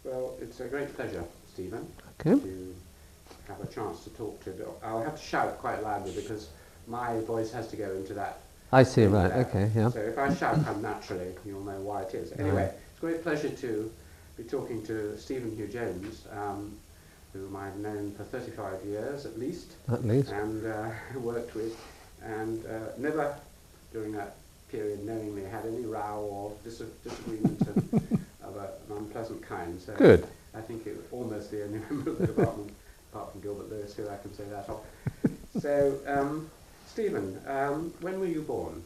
Well, it's a great pleasure, Stephen, Okay. to have a chance to talk to you. I'll have to shout quite loudly because my voice has to go into that I see, thing right, there. okay, yeah. So if I shout unnaturally, you'll know why it is. Anyway, it's a great pleasure to be talking to Stephen Hugh-Jones, whom I've known for 35 years at least, At least. and worked with, and never during that period knowingly had any row or disagreement of an unpleasant kind. So Good. I think it was almost the only member of the department, apart from Gilbert Lewis, who I can say that of. So, Stephen, when were you born?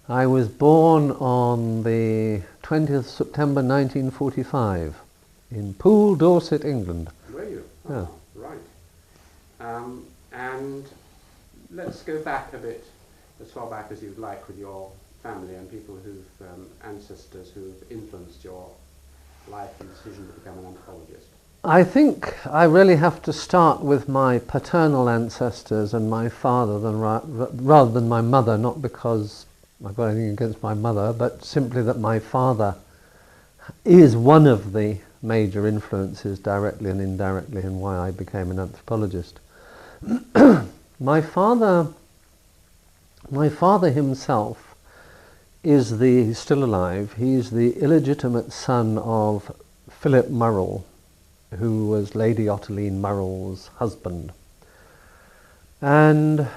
I was born on the 20th September 1945 in Poole, Dorset, England. Were you? Yeah. Oh, right. And let's go back a bit, as far back as you'd like, with your family and people who've, ancestors who've influenced your life and decision to become an anthropologist. I think I really have to start with my paternal ancestors and my father rather than my mother, not because I've got anything against my mother, but simply that my father is one of the major influences, directly and indirectly, in why I became an anthropologist. My father himself he's still alive. He's the illegitimate son of Philip Murrell, who was Lady Ottoline Murrell's husband. And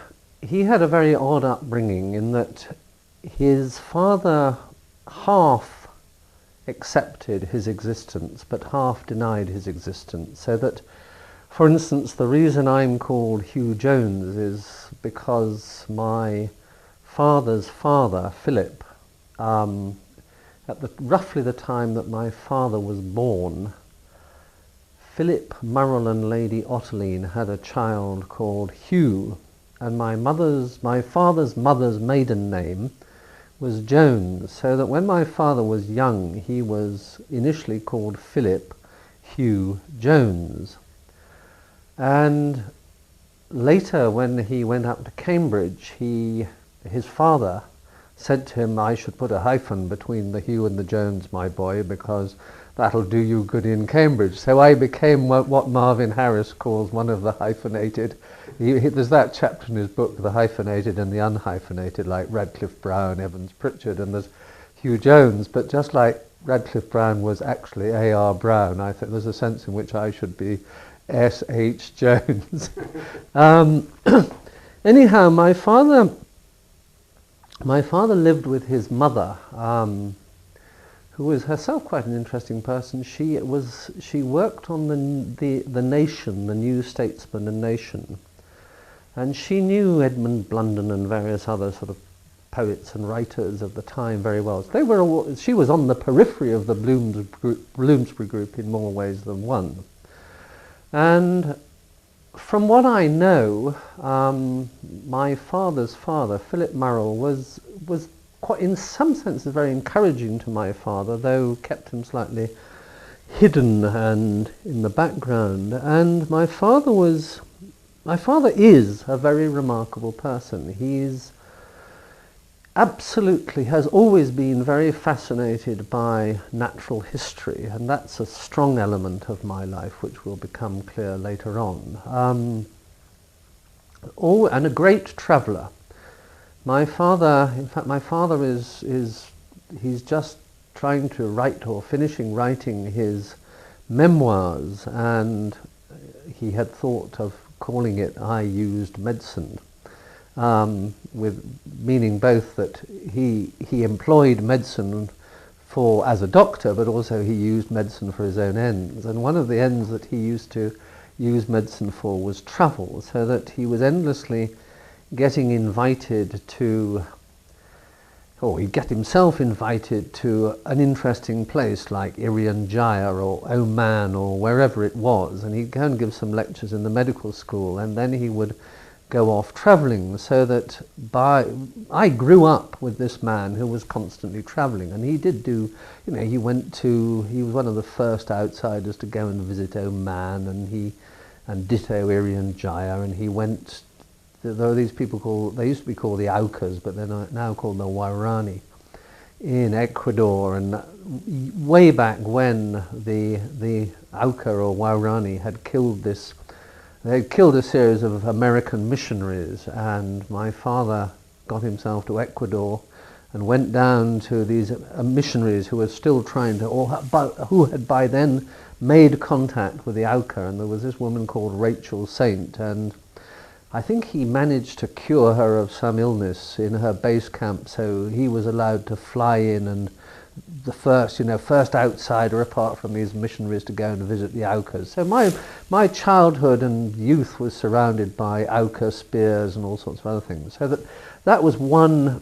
he had a very odd upbringing in that his father half accepted his existence but half denied his existence, so that, for instance, the reason I'm called Hugh-Jones is because my father's father, Philip, at roughly the time that my father was born, Philip Murrell and Lady Ottoline had a child called Hugh, and my father's mother's maiden name was Jones, so that when my father was young, he was initially called Philip Hugh-Jones. And later, when he went up to Cambridge, his father said to him, "I should put a hyphen between the Hugh and the Jones, my boy, because that'll do you good in Cambridge." So I became what Marvin Harris calls one of the hyphenated. There's that chapter in his book, The Hyphenated and the Unhyphenated, like Radcliffe Brown, Evans Pritchard, and there's Hugh-Jones. But just like Radcliffe Brown was actually A.R. Brown, I think there's a sense in which I should be S.H. Jones. Anyhow, my father lived with his mother, who was herself quite an interesting person. She worked on the Nation, the New Statesman and Nation, and she knew Edmund Blunden and various other sort of poets and writers of the time very well. She was on the periphery of the Bloomsbury group in more ways than one. And from what I know, my father's father, Philip Murrell, was quite, in some senses, very encouraging to my father, though kept him slightly hidden and in the background. And my father is a very remarkable person. He's absolutely has always been very fascinated by natural history, and that's a strong element of my life which will become clear later on. And a great traveller. My father he's just trying to write or finishing writing his memoirs, and he had thought of calling it "I Used Medicine," with meaning both that he employed medicine as a doctor, but also he used medicine for his own ends. And one of the ends that he used to use medicine for was travel, so that he was endlessly getting invited to, or he'd get himself invited to an interesting place like Irian Jaya or Oman or wherever it was, and he'd go and give some lectures in the medical school, and then he would go off travelling, so that I grew up with this man who was constantly travelling, and he did do, he was one of the first outsiders to go and visit Oman, and ditto Irian Jaya, and he went, there are these people they used to be called the Aukas, but they're now called the Wairani. in Ecuador, and way back when the Auca or Waurani had killed they had killed a series of American missionaries, and my father got himself to Ecuador and went down to these missionaries who were still trying to, or who had by then made contact with the Auca, and there was this woman called Rachel Saint, and I think he managed to cure her of some illness in her base camp, so he was allowed to fly in, and the first outsider apart from these missionaries to go and visit the Aucas. So my childhood and youth was surrounded by Auca spears and all sorts of other things. So that was one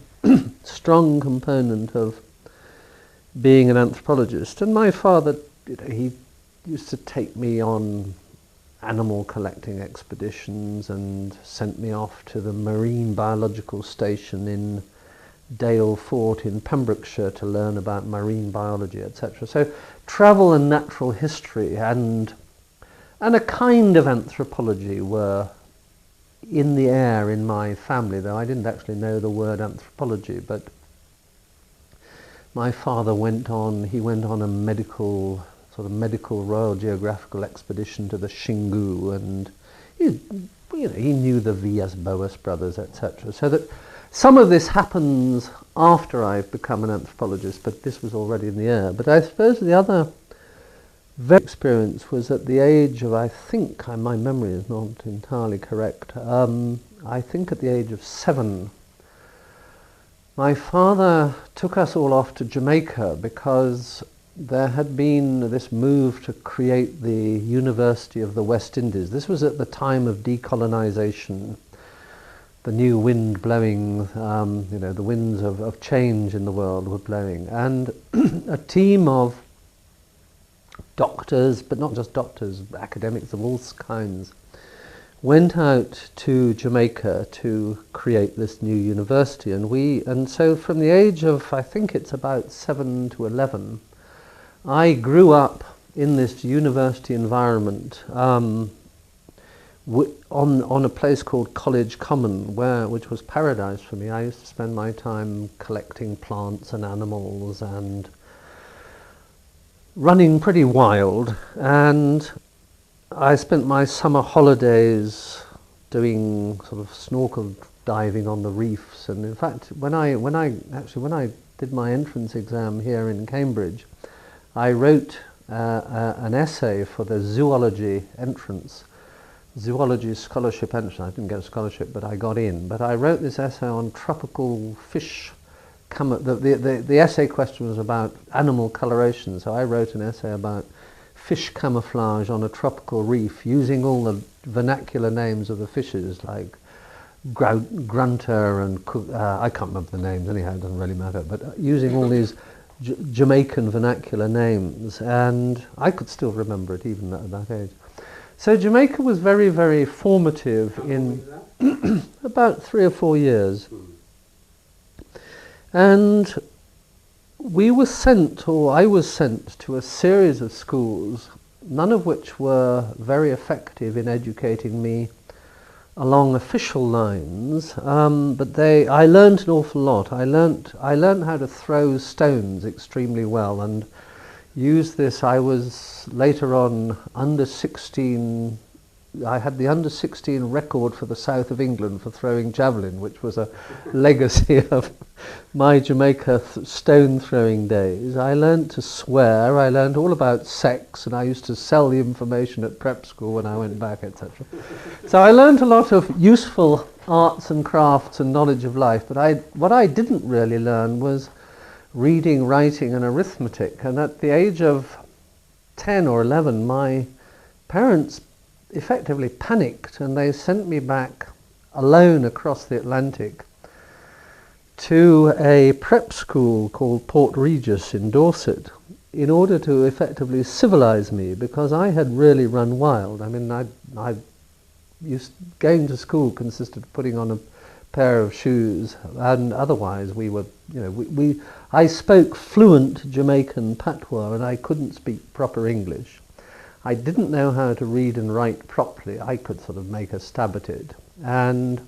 strong component of being an anthropologist. And my father, he used to take me on animal collecting expeditions and sent me off to the Marine Biological Station in Dale Fort in Pembrokeshire to learn about marine biology, etc. So travel and natural history and a kind of anthropology were in the air in my family, though I didn't actually know the word anthropology. But my father went on a medical Royal Geographical expedition to the Xingu, and he knew the Villas-Boas brothers, etc. So that some of this happens after I've become an anthropologist, but this was already in the air. But I suppose the other very experience was at the age of, I think, my memory is not entirely correct, I think at the age of 7, my father took us all off to Jamaica because there had been this move to create the University of the West Indies. This was at the time of decolonization, the new wind blowing, the winds of change in the world were blowing. And a team of doctors, but not just doctors, academics of all kinds, went out to Jamaica to create this new university. And so from the age of, I think it's about 7 to 11, I grew up in this university environment on a place called College Common, which was paradise for me. I used to spend my time collecting plants and animals and running pretty wild, and I spent my summer holidays doing sort of snorkel diving on the reefs. And in fact, when I did my entrance exam here in Cambridge, I wrote an essay for the zoology scholarship entrance. I didn't get a scholarship, but I got in. But I wrote this essay on tropical fish. The essay question was about animal coloration, so I wrote an essay about fish camouflage on a tropical reef, using all the vernacular names of the fishes, like grunter and I can't remember the names anyhow, it doesn't really matter, but using all these Jamaican vernacular names, and I could still remember it even at that age. So Jamaica was very, very formative in about 3 or 4 years. And we were sent, or I was sent, to a series of schools, none of which were very effective in educating me along official lines, but I learnt an awful lot. I learnt how to throw stones extremely well, and used this. I was later on under 16. I had the under 16 record for the south of England for throwing javelin, which was a legacy of my Jamaica stone throwing days. I learnt to swear. I learnt all about sex, and I used to sell the information at prep school when I went back, etc. So I learnt a lot of useful arts and crafts and knowledge of life, but what I didn't really learn was reading, writing and arithmetic. And at the age of 10 or 11, my parents effectively panicked, and they sent me back alone across the Atlantic to a prep school called Port Regis in Dorset in order to effectively civilize me, because I had really run wild. I mean, going to school consisted of putting on a pair of shoes, and otherwise I spoke fluent Jamaican patois, and I couldn't speak proper English. I didn't know how to read and write properly. I could sort of make a stab at it, and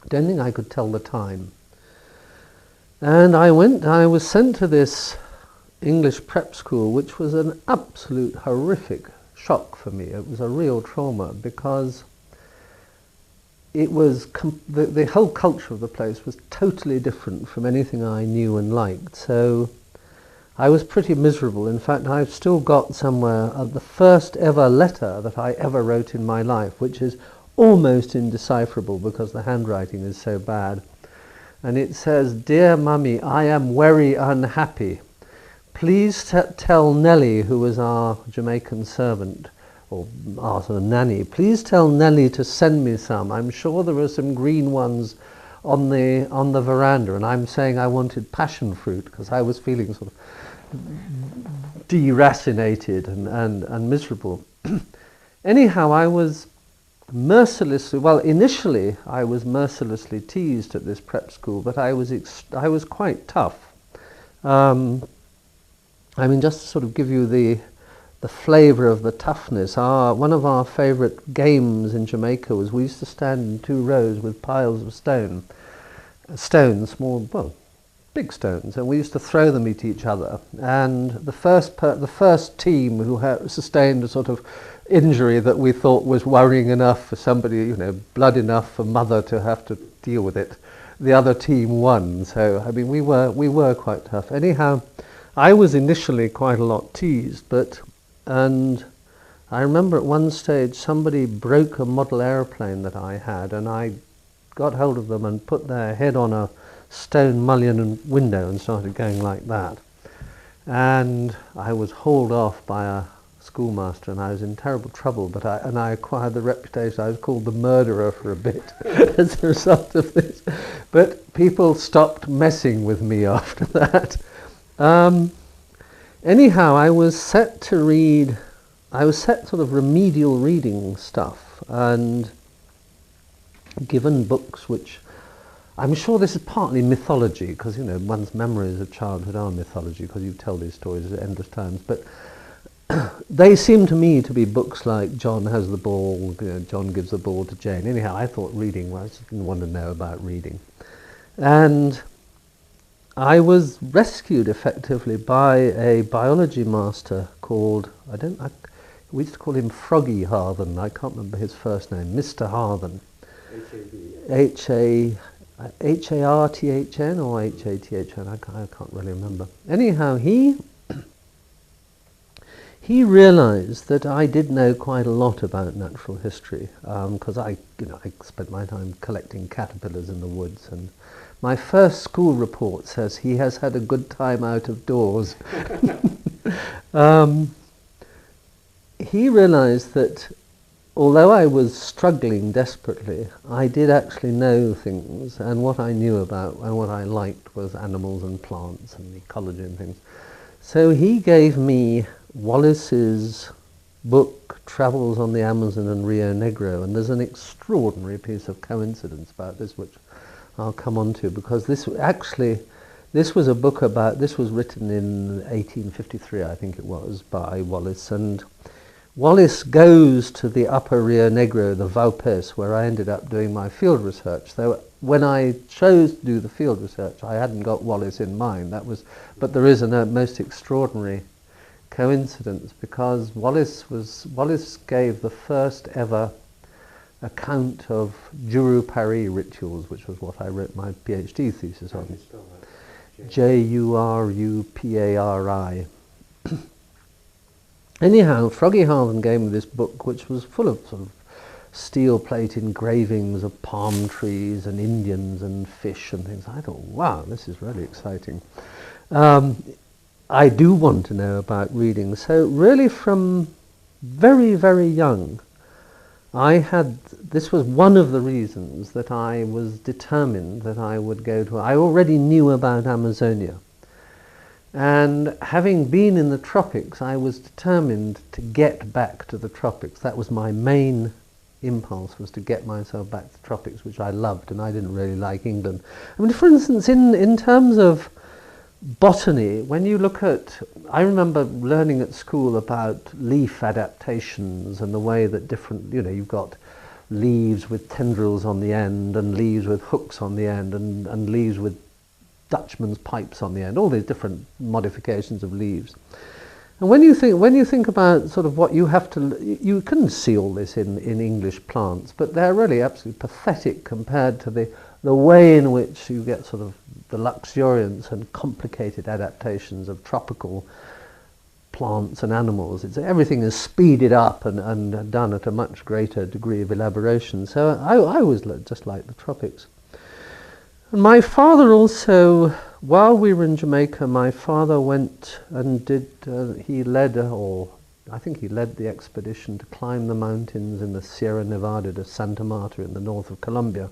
I don't think I could tell the time. And I was sent to this English prep school, which was an absolute horrific shock for me. It was a real trauma because it was the whole culture of the place was totally different from anything I knew and liked. So I was pretty miserable. In fact, I've still got somewhere the first ever letter that I ever wrote in my life, which is almost indecipherable because the handwriting is so bad. And it says, "Dear Mummy, I am very unhappy. Please tell Nellie," who was our Jamaican servant, or our sort of nanny, "please tell Nellie to send me some. I'm sure there are some green ones on the veranda." And I'm saying I wanted passion fruit because I was feeling sort of deracinated and miserable. Anyhow, I was initially I was mercilessly teased at this prep school, but I was quite tough. Just to sort of give you the flavour of the toughness, one of our favourite games in Jamaica was we used to stand in 2 rows with piles of stones, big stones, and we used to throw them at each other. And the first team who had sustained a sort of injury that we thought was worrying enough for somebody, blood enough for mother to have to deal with it, the other team won. So we were quite tough. Anyhow, I was initially quite a lot teased, and I remember at one stage somebody broke a model airplane that I had, and I got hold of them and put their head on a stone mullioned window and started going like that. And I was hauled off by a schoolmaster, and I was in terrible trouble, but I acquired the reputation. I was called the murderer for a bit as a result of this. But people stopped messing with me after that. Anyhow, I was set sort of remedial reading stuff and given books which, I'm sure this is partly mythology, because one's memories of childhood are mythology because you tell these stories at endless times, but they seem to me to be books like John Has the Ball, John Gives the Ball to Jane. Anyhow, I thought reading, I just didn't want to know about reading. And I was rescued effectively by a biology master called, we used to call him Froggy Harthen. I can't remember his first name, Mr. Harthen. H-A-R-T-H-N or H-A-T-H-N, I can't really remember. Anyhow, he realized that I did know quite a lot about natural history, because I spent my time collecting caterpillars in the woods, and my first school report says he has had a good time out of doors. He realized that although I was struggling desperately, I did actually know things, and what I knew about and what I liked was animals and plants and ecology and things. So he gave me Wallace's book, Travels on the Amazon and Rio Negro, and there's an extraordinary piece of coincidence about this, which I'll come on to, because this was a book this was written in 1853, I think it was, by Wallace, and Wallace goes to the upper Rio Negro, the Vaupés, where I ended up doing my field research. Though when I chose to do the field research, I hadn't got Wallace in mind. But there is a most extraordinary coincidence, because Wallace gave the first ever account of Jurupari rituals, which was what I wrote my PhD thesis on. Jurupari. Anyhow, Froggy Harthen gave me this book, which was full of sort of steel plate engravings of palm trees and Indians and fish and things. I thought, wow, this is really exciting. I do want to know about reading. So really from very, very young, this was one of the reasons that I was determined that I would go to. I already knew about Amazonia. And having been in the tropics, I was determined to get back to the tropics. That was my main impulse, was to get myself back to the tropics, which I loved, and I didn't really like England. I mean, for instance, in terms of botany, when you look at, I remember learning at school about leaf adaptations and the way that different, you've got leaves with tendrils on the end and leaves with hooks on the end and leaves with Dutchman's pipes on the end, all these different modifications of leaves. And when you think about sort of what you have to, you can see all this in English plants, but they're really absolutely pathetic compared to the way in which you get sort of the luxuriance and complicated adaptations of tropical plants and animals. Everything is speeded up and done at a much greater degree of elaboration. So I always just like the tropics. And my father also, while we were in Jamaica, my father went and he led the expedition to climb the mountains in the Sierra Nevada de Santa Marta in the north of Colombia.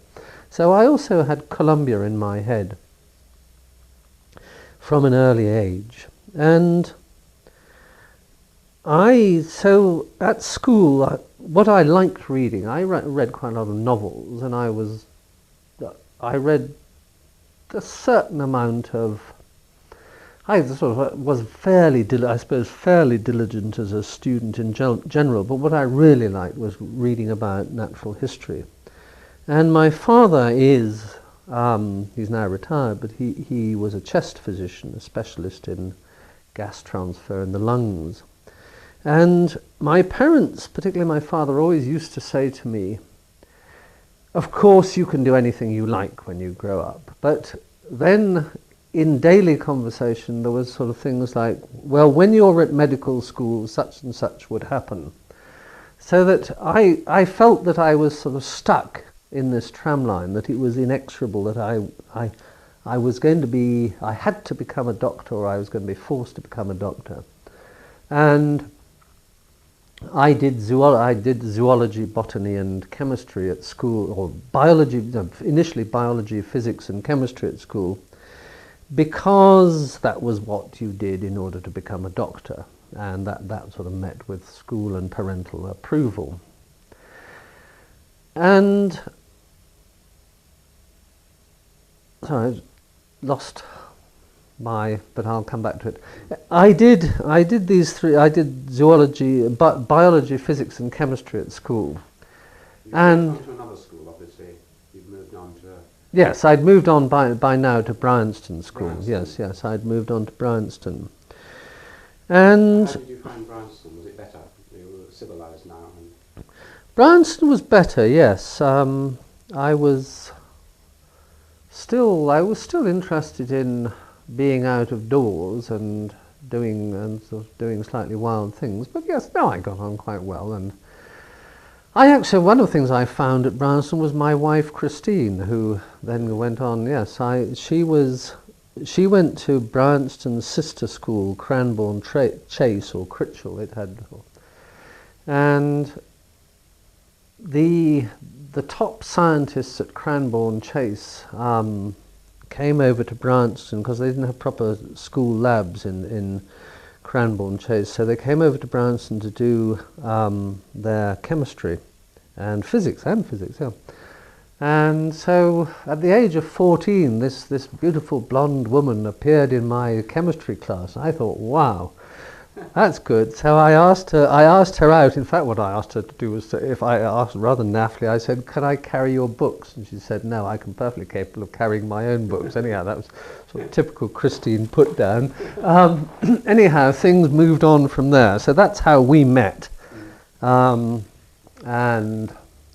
So I also had Colombia in my head from an early age. And so at school, what I liked reading, I read quite a lot of novels, and I read a certain amount of, I sort of was fairly diligent as a student in general, but what I really liked was reading about natural history. And my father is, he's now retired, but he was a chest physician, a specialist in gas transfer in the lungs. And my parents, particularly my father, always used to say to me, of course you can do anything you like when you grow up. But then in daily conversation there was sort of things like, well, when you're at medical school, such and such would happen. So that I felt that I was sort of stuck in this tramline, that it was inexorable, that I was going to be, I had to become a doctor, or I was going to be forced to become a doctor. And I did zoology, botany and chemistry at school, or initially biology, physics and chemistry at school, because that was what you did in order to become a doctor, and that sort of met with school and parental approval. And sorry, I lost but I'll come back to it. I did these three. I did zoology, biology, physics, and chemistry at school. You've moved on to another school, obviously. You've moved on to. Yes, I'd moved on by now to Bryanston School. Bryanston. Yes, I'd moved on to Bryanston. And how did you find Bryanston? Was it better? You were civilised now. Bryanston was better. Yes, I was still interested in being out of doors and doing slightly wild things, but yes, no, I got on quite well. And one of the things I found at Bryanston was my wife Christine, who then went on. Yes, she went to Bryanston's sister school, Cranbourne Chase or Critchell, it had, and the top scientists at Cranbourne Chase came over to Bryanston because they didn't have proper school labs in Cranbourne Chase, so they came over to Bryanston to do their chemistry and physics, yeah. And so at the age of 14, this beautiful blonde woman appeared in my chemistry class. I thought, wow, that's good. So I asked her out. In fact, what I asked her to do was, if I asked rather naffly, I said, "Can I carry your books?" And she said, "No, I'm perfectly capable of carrying my own books." Anyhow, that was sort of typical Christine put down. Anyhow, things moved on from there. So that's how we met. And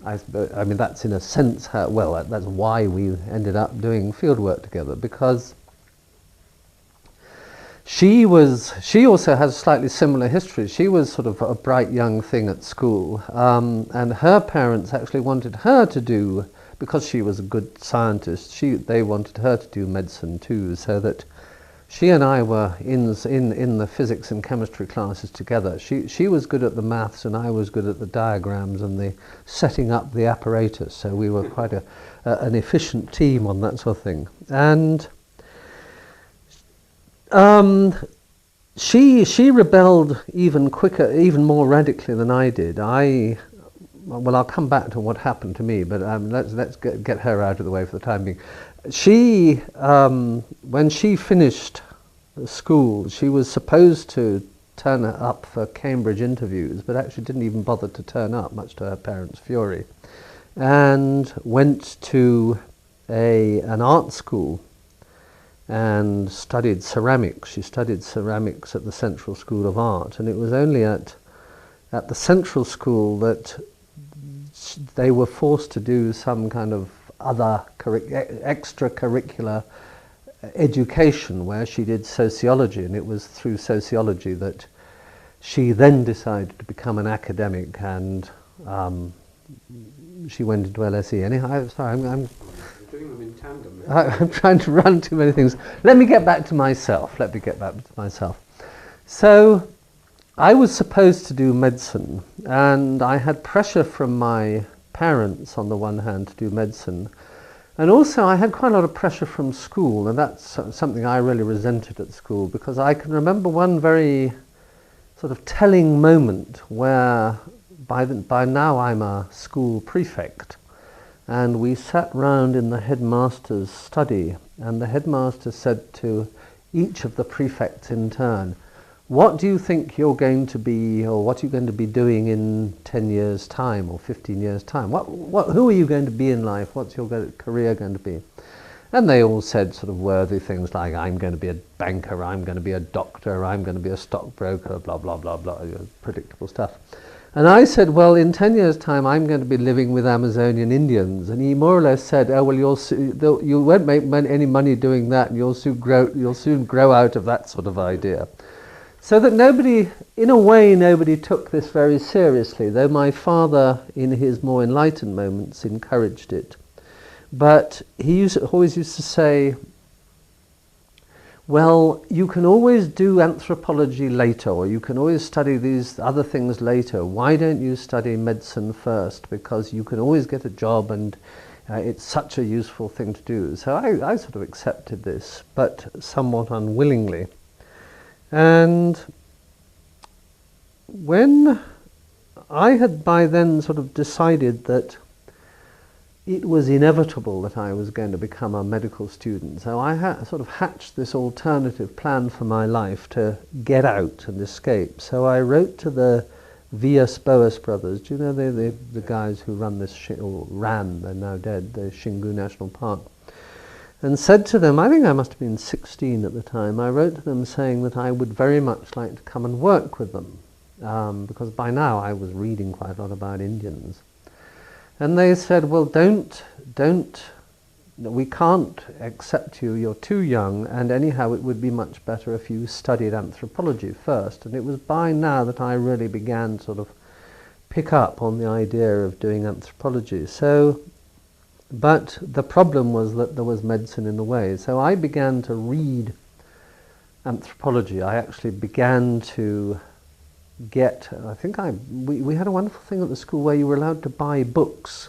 I mean, that's in a sense that's why we ended up doing fieldwork together, because she also has a slightly similar history. She was sort of a bright young thing at school, and her parents actually wanted her to do, because she was a good scientist, they wanted her to do medicine too, so that she and I were in the physics and chemistry classes together. She was good at the maths and I was good at the diagrams and the setting up the apparatus, so we were quite an efficient team on that sort of thing. And she rebelled even quicker, even more radically than I did. Well, I'll come back to what happened to me, but let's get her out of the way for the time being. When she finished school, she was supposed to turn up for Cambridge interviews, but actually didn't even bother to turn up, much to her parents' fury, and went to an art school and studied ceramics. She studied ceramics at the Central School of Art, and it was only at the Central School that they were forced to do some kind of other extracurricular education where she did sociology, and it was through sociology that she then decided to become an academic, and she went into LSE. Anyhow, sorry, I'm You're doing them in tandem. I'm trying to run too many things. Let me get back to myself. So, I was supposed to do medicine, and I had pressure from my parents on the one hand to do medicine, and also I had quite a lot of pressure from school, and that's something I really resented at school, because I can remember one very sort of telling moment where by now I'm a school prefect, and we sat round in the headmaster's study, and the headmaster said to each of the prefects in turn, "What do you think you're going to be, or what are you going to be doing in 10 years' time or 15 years' time? Who are you going to be in life? What's your career going to be?" And they all said sort of worthy things like, "I'm going to be a banker, I'm going to be a doctor, I'm going to be a stockbroker," blah, blah, blah, blah, predictable stuff. And I said, "Well, in 10 years' time, I'm going to be living with Amazonian Indians." And he more or less said, "Oh, well, you won't make any money doing that, and you'll soon grow out of that sort of idea." So that nobody took this very seriously, though my father, in his more enlightened moments, encouraged it. But he always used to say, "Well, you can always do anthropology later, or you can always study these other things later. Why don't you study medicine first? Because you can always get a job, and it's such a useful thing to do." So I sort of accepted this, but somewhat unwillingly. And when I had by then sort of decided that it was inevitable that I was going to become a medical student, so I sort of hatched this alternative plan for my life to get out and escape. So I wrote to the Vias Boas brothers. Do you know the guys who run this, or ran, they're now dead, the Xingu National Park, and said to them, I think I must have been 16 at the time, I wrote to them saying that I would very much like to come and work with them, because by now I was reading quite a lot about Indians. And they said, "Well, we can't accept you, you're too young, and anyhow it would be much better if you studied anthropology first." And it was by now that I really began to sort of pick up on the idea of doing anthropology. But the problem was that there was medicine in the way. So I began to read anthropology. I actually began to get, we had a wonderful thing at the school where you were allowed to buy books.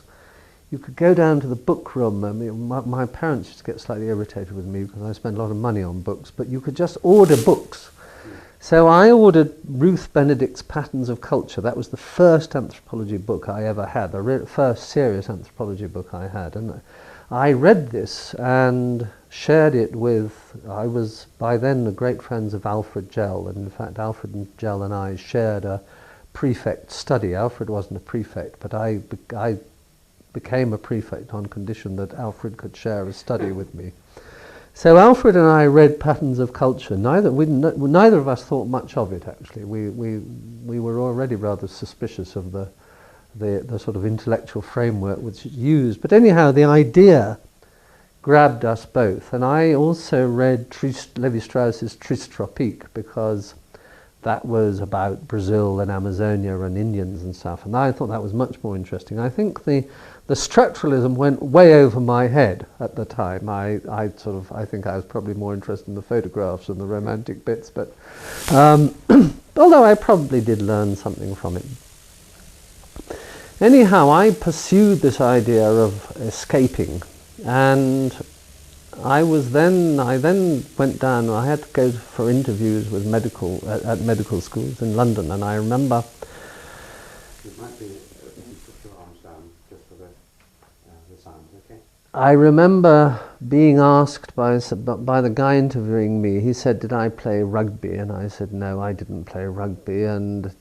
You could go down to the book room. I mean, my parents used to get slightly irritated with me because I spent a lot of money on books, but you could just order books. So I ordered Ruth Benedict's Patterns of Culture. That was the first anthropology book I ever had, the first serious anthropology book I had. And I read this and shared it with, I was by then the great friends of Alfred Gell, and in fact Alfred Gell and I shared a prefect study. Alfred wasn't a prefect, but I became a prefect on condition that Alfred could share a study with me. So Alfred and I read Patterns of Culture. Neither of us thought much of it, actually. We were already rather suspicious of the sort of intellectual framework which it used. But anyhow, the idea grabbed us both. And I also read Lévi-Strauss's Tristes Tropiques, because that was about Brazil and Amazonia and Indians and stuff. And I thought that was much more interesting. I think the structuralism went way over my head at the time. I think I was probably more interested in the photographs and the romantic bits, but although I probably did learn something from it. Anyhow, I pursued this idea of escaping, and I then went down. I had to go for interviews with at medical schools in London, and I remember. It might be if you put your arms down just for the sound, okay? I remember being asked by the guy interviewing me. He said, "Did I play rugby?" And I said, "No, I didn't play rugby." And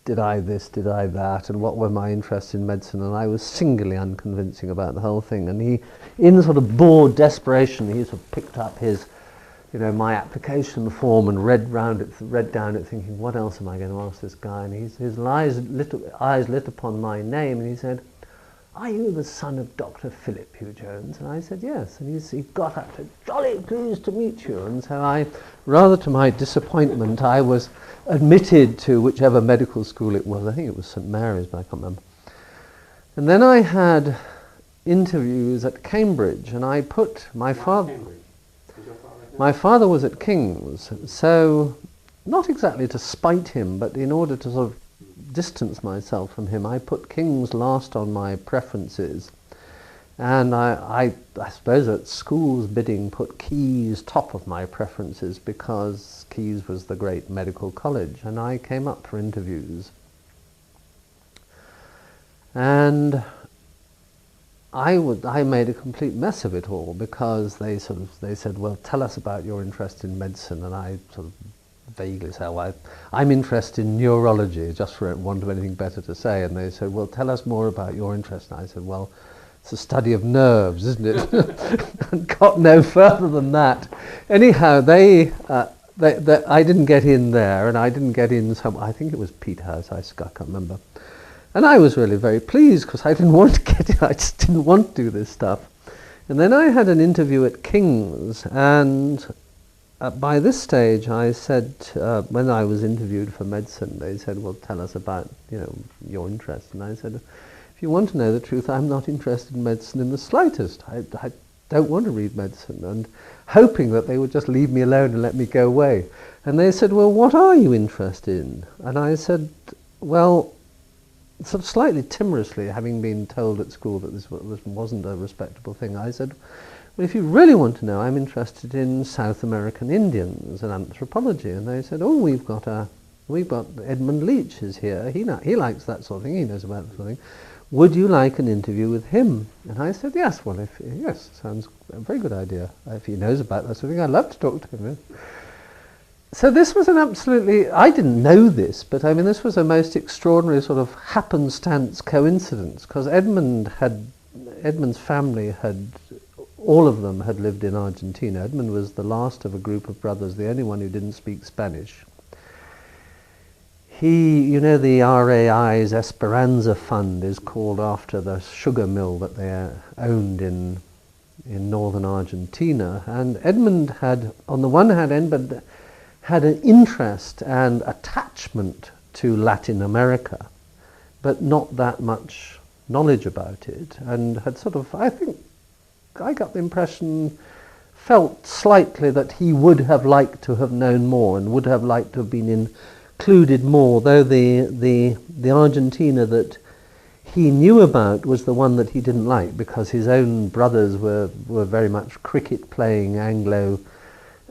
did I this? Did I that? And what were my interests in medicine? And I was singularly unconvincing about the whole thing. And he, in sort of bored desperation, he sort of picked up his my application form and read down it, thinking, what else am I going to ask this guy? And his eyes lit upon my name, and he said, "Are you the son of Dr. Philip Hugh-Jones?" And I said, "Yes." And he got up, said, "Jolly pleased to meet you." And so I, rather to my disappointment, I was admitted to whichever medical school it was. I think it was St. Mary's, but I can't remember. And then I had interviews at Cambridge, and I put my father... My father was at King's, so not exactly to spite him, but in order to sort of distance myself from him, I put King's last on my preferences. And I suppose at school's bidding put Keyes top of my preferences, because Keyes was the great medical college, and I came up for interviews. And I made a complete mess of it all, because they said, "Well, tell us about your interest in medicine," and I sort of vaguely said, "Well, I'm interested in neurology," just for want of anything better to say. And they said, "Well, tell us more about your interest." And I said, "Well, it's a study of nerves, isn't it?" And got no further than that. Anyhow, I didn't get in there, and I didn't get in I think it was Peterhouse, I can't remember. And I was really very pleased, because I didn't want to get in. I just didn't want to do this stuff. And then I had an interview at King's, and by this stage I said, when I was interviewed for medicine, they said, "Well, tell us about your interest." And I said, "If you want to know the truth, I'm not interested in medicine in the slightest. I don't want to read medicine," and hoping that they would just leave me alone and let me go away. And they said, "Well, what are you interested in?" And I said, well, sort of slightly timorously, having been told at school that this wasn't a respectable thing, I said, "Well, if you really want to know, I'm interested in South American Indians and anthropology." And they said, "Oh, we've got Edmund Leach is here. He likes that sort of thing. He knows about that sort of thing. Would you like an interview with him?" And I said, "Yes. Well, yes, sounds a very good idea. If he knows about that sort of thing, I'd love to talk to him." So this was I didn't know this, but I mean, this was a most extraordinary sort of happenstance coincidence, because Edmund's family all of them had lived in Argentina. Edmund was the last of a group of brothers, the only one who didn't speak Spanish. The RAI's Esperanza Fund is called after the sugar mill that they owned in northern Argentina. And Edmund on the one hand, had an interest and attachment to Latin America, but not that much knowledge about it, and had sort of, I think, I got the impression, felt slightly that he would have liked to have known more and would have liked to have been included more, though the Argentina that he knew about was the one that he didn't like, because his own brothers were very much cricket-playing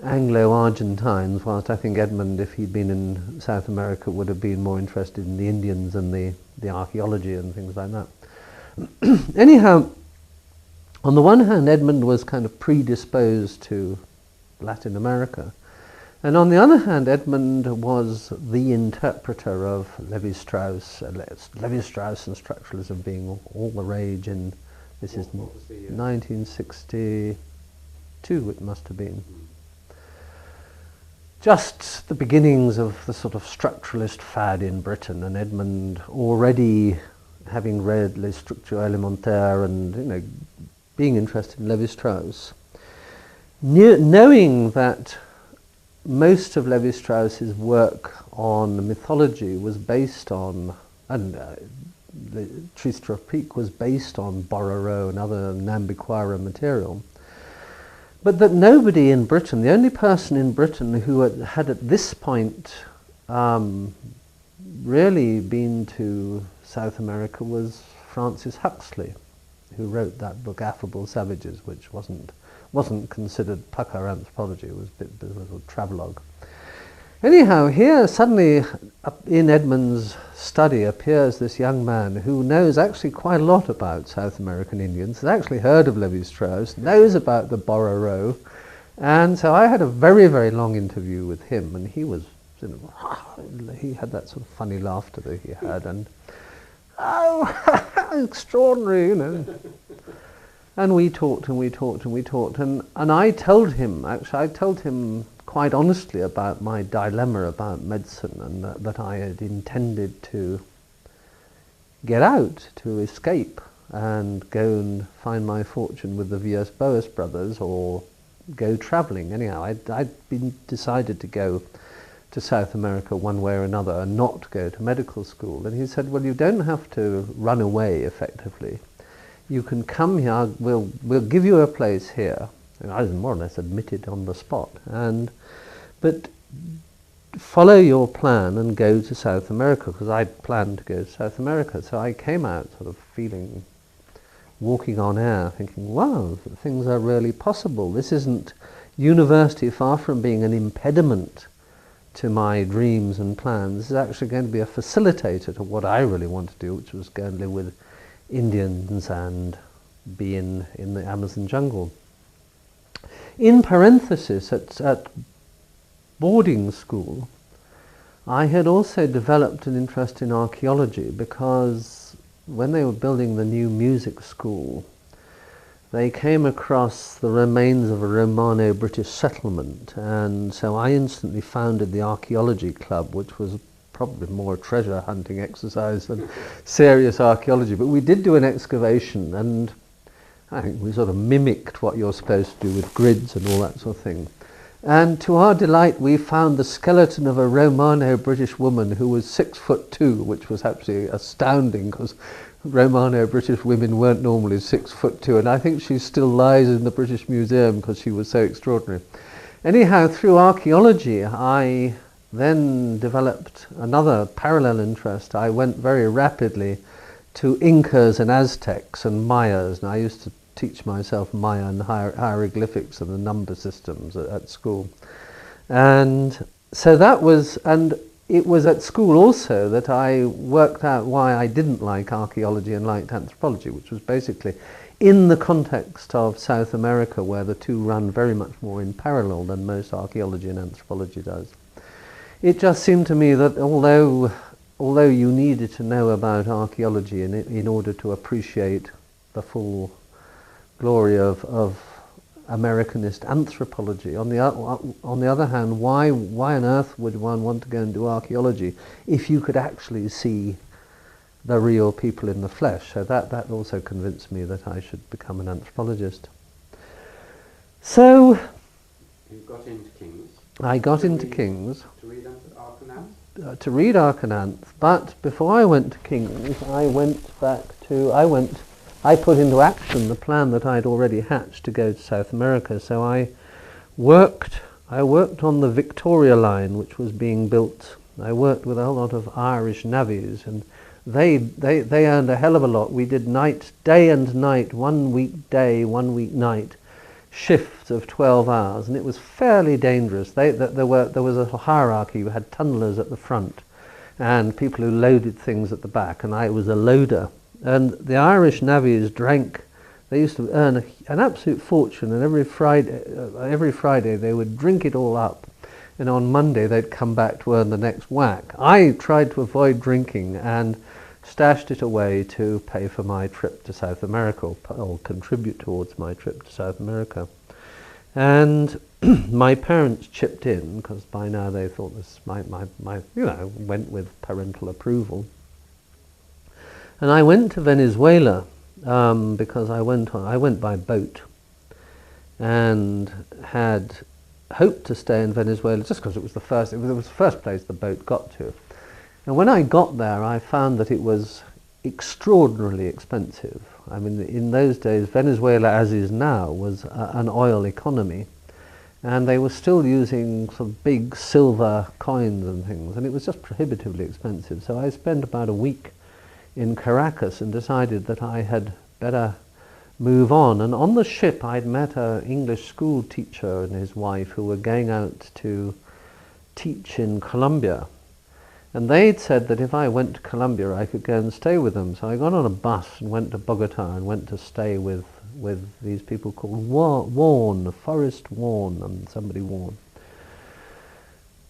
Anglo-Argentines, whilst I think Edmund, if he'd been in South America, would have been more interested in the Indians and the archaeology and things like that. Anyhow, on the one hand, Edmund was kind of predisposed to Latin America, and on the other hand, Edmund was the interpreter of Levi-Strauss, Levi-Strauss and structuralism being all the rage in, this is 1962, it must have been. Just the beginnings of the sort of structuralist fad in Britain, and Edmund already having read Les Structures Élémentaires and being interested in Levi-Strauss, knowing that most of Levi-Strauss's work on mythology was based on, and the Tristre of Pique was based on Borrow and other Nambiquara material, but that nobody in Britain, the only person in Britain who had at this point really been to South America was Francis Huxley, who wrote that book Affable Savages, which wasn't considered pucker anthropology, it was a bit of a travelogue. Anyhow, here suddenly in Edmund's study appears this young man who knows actually quite a lot about South American Indians, has actually heard of Levi-Strauss, knows about the Borrow, and so I had a very, very long interview with him, and he was, he had that sort of funny laughter that he had, and oh, extraordinary, And we talked and we talked and we talked, and I told him, quite honestly about my dilemma about medicine, and that I had intended to get out, to escape, and go and find my fortune with the V.S. Boas brothers, or go travelling. Anyhow, I'd been decided to go to South America one way or another and not go to medical school. And he said, well, you don't have to run away effectively. You can come here, we'll give you a place here. And I was more or less admitted on the spot. But follow your plan and go to South America, because I'd planned to go to South America. So I came out sort of feeling, walking on air, thinking, wow, things are really possible. This isn't university, far from being an impediment to my dreams and plans. This is actually going to be a facilitator to what I really want to do, which was go and live with Indians and be in the Amazon jungle. In parenthesis, at boarding school, I had also developed an interest in archaeology, because when they were building the new music school, they came across the remains of a Romano-British settlement, and so I instantly founded the Archaeology Club, which was probably more a treasure hunting exercise than serious archaeology. But we did do an excavation, and I think we sort of mimicked what you're supposed to do with grids and all that sort of thing. And to our delight, we found the skeleton of a Romano-British woman who was 6'2", which was absolutely astounding, because Romano-British women weren't normally 6'2", and I think she still lies in the British Museum because she was so extraordinary. Anyhow, through archaeology, I then developed another parallel interest. I went very rapidly to Incas and Aztecs and Mayas, and I used to teach myself Maya and hieroglyphics and the number systems at school. And so that was, and it was at school also that I worked out why I didn't like archaeology and liked anthropology, which was basically in the context of South America, where the two run very much more in parallel than most archaeology and anthropology does. It just seemed to me that although you needed to know about archaeology in order to appreciate the full glory of Americanist anthropology, on the other hand, why on earth would one want to go and do archaeology if you could actually see the real people in the flesh? So that also convinced me that I should become an anthropologist. So you got into King's. I got into King's. To read Arcananth? To read Arcananth, but before I went to King's, I put into action the plan that I'd already hatched to go to South America. So I worked on the Victoria line, which was being built. I worked with a whole lot of Irish navvies, and they earned a hell of a lot. We did day and night, 1 week day, 1 week night, shifts of 12 hours, and it was fairly dangerous. There was a hierarchy. You had tunnellers at the front and people who loaded things at the back, and I was a loader. And the Irish navvies drank. They used to earn an absolute fortune, and every Friday they would drink it all up, and on Monday they'd come back to earn the next whack. I tried to avoid drinking and stashed it away to pay for my trip to South America, or contribute towards my trip to South America. And my parents chipped in, because by now they thought this went with parental approval. And I went to Venezuela because I went by boat, and had hoped to stay in Venezuela just because it was the first place the boat got to. And when I got there, I found that it was extraordinarily expensive. I mean, in those days, Venezuela, as is now, was an oil economy, and they were still using sort of big silver coins and things, and it was just prohibitively expensive. So I spent about a week in Caracas and decided that I had better move on. And on the ship I'd met an English school teacher and his wife who were going out to teach in Colombia. And they'd said that if I went to Colombia I could go and stay with them. So I got on a bus and went to Bogota and went to stay with these people called Forrest Warne, and somebody Warne.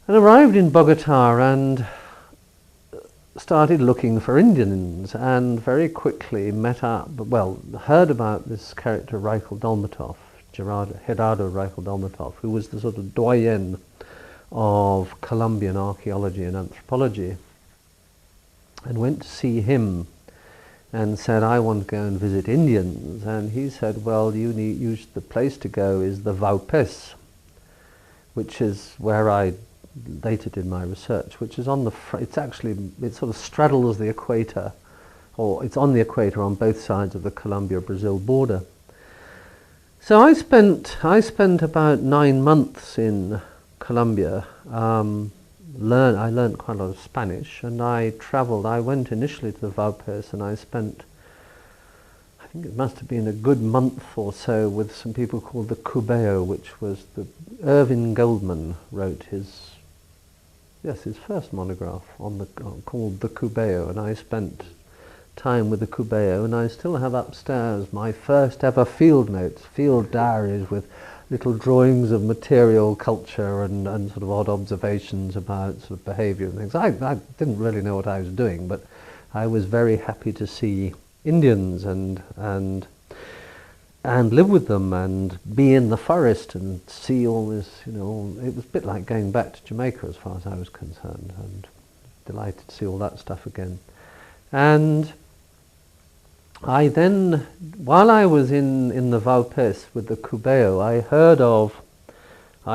And arrived in Bogota, and started looking for Indians and very quickly heard about this character Reichel Dolmatov, Gerardo Reichel Dolmatov, who was the sort of doyen of Colombian archaeology and anthropology, and went to see him and said, I want to go and visit Indians. And he said, well, the place to go is the Vaupés, which is where I later did my research, which is on the it sort of straddles the equator, or it's on the equator on both sides of the Colombia-Brazil border. So I spent about 9 months in Colombia. I learned quite a lot of Spanish, and I travelled. I went initially to the Vaupés, and I spent, I think it must have been a good month or so, with some people called the Cubeo, which was Irving Goldman wrote his first monograph called the Cubeo, and I spent time with the Cubeo, and I still have upstairs my first ever field notes, field diaries with little drawings of material culture and sort of odd observations about sort of behaviour and things. I didn't really know what I was doing, but I was very happy to see Indians and live with them and be in the forest and see all this, it was a bit like going back to Jamaica as far as I was concerned, and delighted to see all that stuff again. And I then, while I was in the Vaupés with the Cubeo, I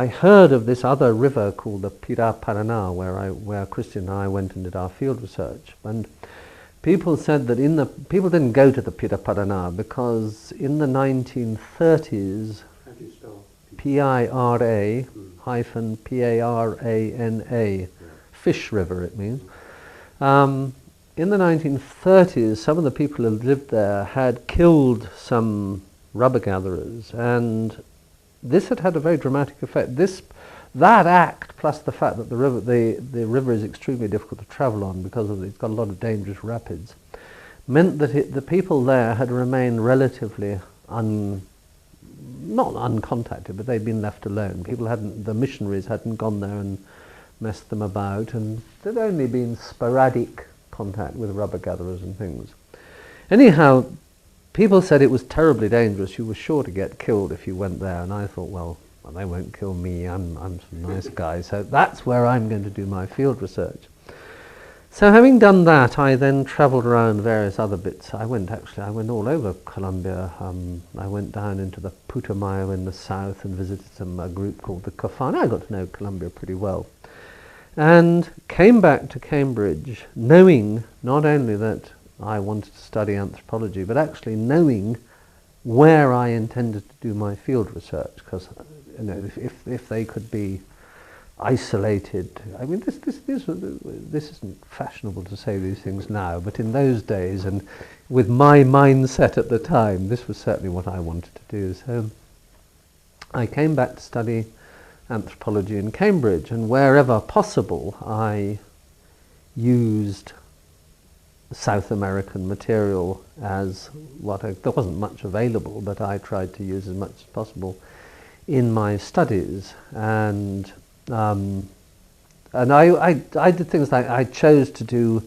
heard of this other river called the Pirá-Paraná, where Christian and I went and did our field research. And people said that people didn't go to the Pirá-Paraná because in the 1930s, how do you spell Pira-Parana, Fish River it means. In the 1930s, some of the people who lived there had killed some rubber gatherers, and this had a very dramatic effect. That act, plus the fact that the river is extremely difficult to travel on because it's got a lot of dangerous rapids, meant that the people there had remained relatively not uncontacted, but they'd been left alone. The missionaries hadn't gone there and messed them about, and there'd only been sporadic contact with rubber gatherers and things. Anyhow, people said it was terribly dangerous. You were sure to get killed if you went there, and I thought, well, they won't kill me. I'm some nice guy, so that's where I'm going to do my field research. So having done that, I then travelled around various other bits. I went all over Colombia. I went down into the Putumayo in the south and visited a group called the Cofán. I got to know Colombia pretty well. And came back to Cambridge knowing not only that I wanted to study anthropology, but actually knowing where I intended to do my field research, because if they could be isolated, I mean this isn't fashionable to say these things now, but in those days and with my mindset at the time, this was certainly what I wanted to do. So I came back to study anthropology in Cambridge, and wherever possible I used South American material as there wasn't much available, but I tried to use as much as possible in my studies. And I did things like I chose to do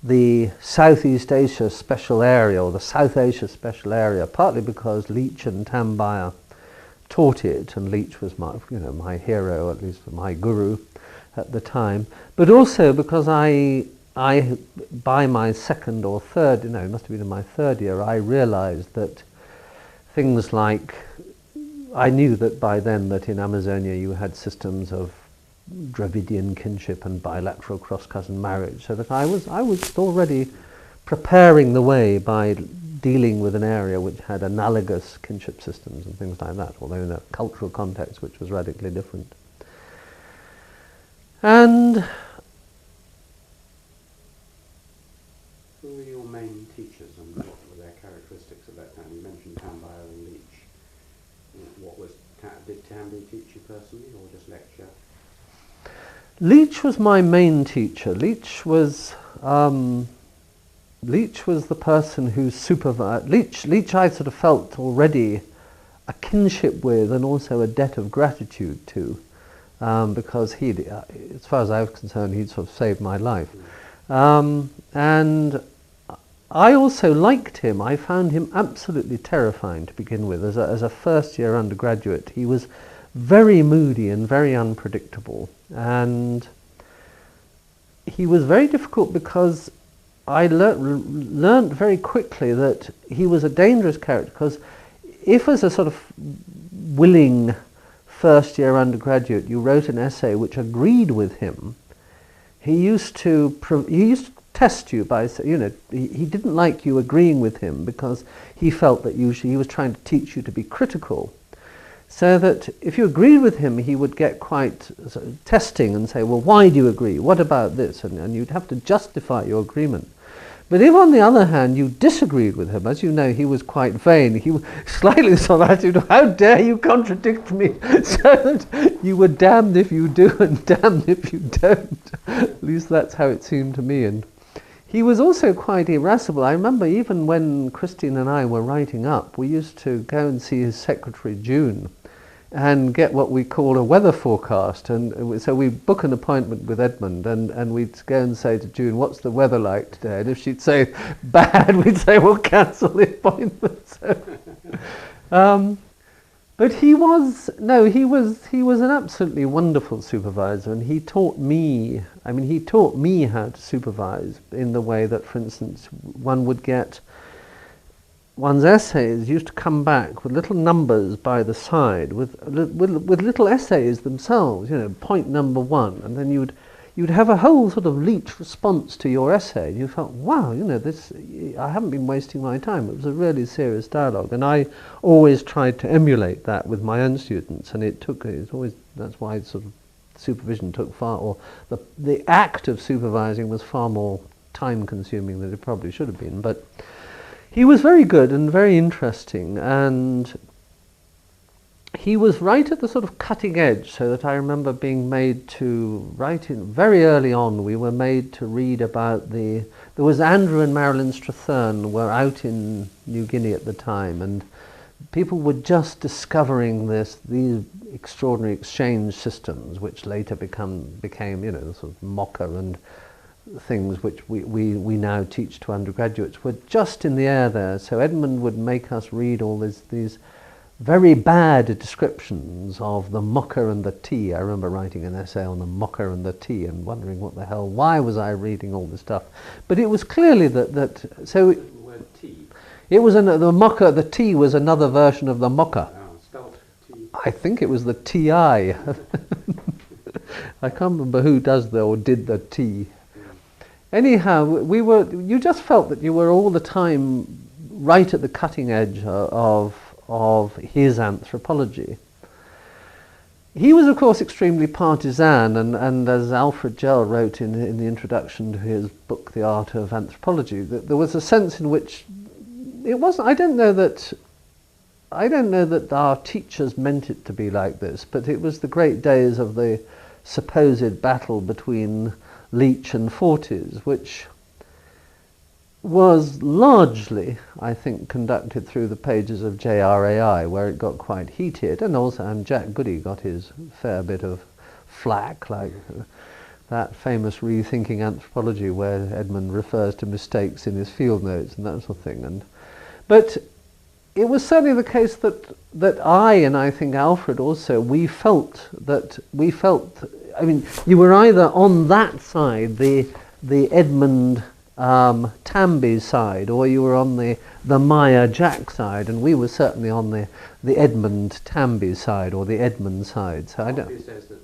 the Southeast Asia Special Area, or the South Asia Special Area, partly because Leach and Tambaya taught it, and Leach was my hero, at least my guru at the time, but also because I by my second or third, it must have been in my third year, I realized that things like, I knew that by then that in Amazonia you had systems of Dravidian kinship and bilateral cross-cousin marriage, so that I was already preparing the way by dealing with an area which had analogous kinship systems and things like that, although in a cultural context which was radically different. And who were your main teachers and what were their characteristics at that time? You mentioned Tambaya and Leach. Did Tambay teach you personally, or just lecture? Leach was my main teacher. Leach was the person who supervised. Leach I sort of felt already a kinship with, and also a debt of gratitude to, because as far as I was concerned, he'd sort of saved my life. And I also liked him. I found him absolutely terrifying to begin with. As a first-year undergraduate, he was very moody and very unpredictable. And he was very difficult because I learnt very quickly that he was a dangerous character, because if as a sort of willing first-year undergraduate you wrote an essay which agreed with him, he used to test you by, he didn't like you agreeing with him because he felt that he was trying to teach you to be critical. So that if you agreed with him, he would get quite sort of testing and say, well, why do you agree? What about this? And you'd have to justify your agreement. But if, on the other hand, you disagreed with him, as you know, he was quite vain. He was slightly sort of attitude of, how dare you contradict me? So that you were damned if you do and damned if you don't. At least that's how it seemed to me. And he was also quite irascible. I remember even when Christine and I were writing up, we used to go and see his secretary, June, and get what we call a weather forecast. And so we book an appointment with Edmund, and we'd go and say to June, what's the weather like today? And if she'd say bad, we'd say, well, cancel the appointment. So, but he was an absolutely wonderful supervisor, and he taught me how to supervise in the way that, for instance, one would get one's essays used to come back with little numbers by the side, with little essays themselves, point number 1, and then you'd have a whole sort of Leech response to your essay. You felt, wow, this, I haven't been wasting my time. It was a really serious dialogue, and I always tried to emulate that with my own students, and that's why sort of supervision took the act of supervising was far more time consuming than it probably should have been. But he was very good and very interesting, and he was right at the sort of cutting edge, so that I remember being made to write in very early on. We were made to read about there was Andrew and Marilyn Strathern were out in New Guinea at the time, and people were just discovering these extraordinary exchange systems, which later became the sort of mocha and things which we now teach to undergraduates, were just in the air there. So Edmund would make us read all these very bad descriptions of the mocha and the tea. I remember writing an essay on the mocha and the tea and wondering why was I reading all this stuff? But it was clearly so The word tea. it was the tea was another version of the mocha. Oh, spelt tea. I think it was the TI. I can't remember who did the tea. Anyhow, you just felt that you were all the time right at the cutting edge of his anthropology. He was, of course, extremely partisan, and as Alfred Gell wrote in the introduction to his book, The Art of Anthropology, that there was a sense in which it wasn't. I don't know that our teachers meant it to be like this, but it was the great days of the supposed battle between Leech and Fortes, which was largely, I think, conducted through the pages of JRAI, where it got quite heated, and Jack Goody got his fair bit of flack, like that famous Rethinking Anthropology, where Edmund refers to mistakes in his field notes and that sort of thing. But it was certainly the case that I think Alfred also, we felt, I mean, you were either on that side, the Edmund Tamby side, or you were on the Maya Jack side, and we were certainly on the Edmund Tamby side, or the Edmund side. So He says that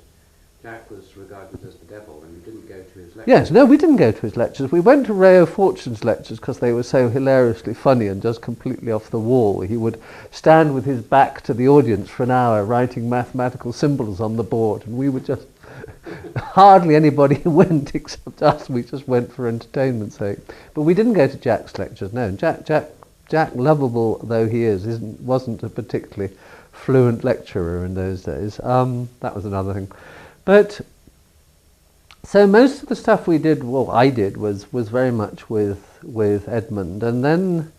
Jack was regarded as the devil, and you didn't go to his lectures. Yes, no, we didn't go to his lectures. We went to Ray O'Fortune's lectures because they were so hilariously funny and just completely off the wall. He would stand with his back to the audience for an hour writing mathematical symbols on the board, and we would just hardly anybody went except us. We just went for entertainment's sake. But we didn't go to Jack's lectures. No, Jack, lovable though he wasn't a particularly fluent lecturer in those days. That was another thing. But so most of the stuff I did was very much with Edmund, and then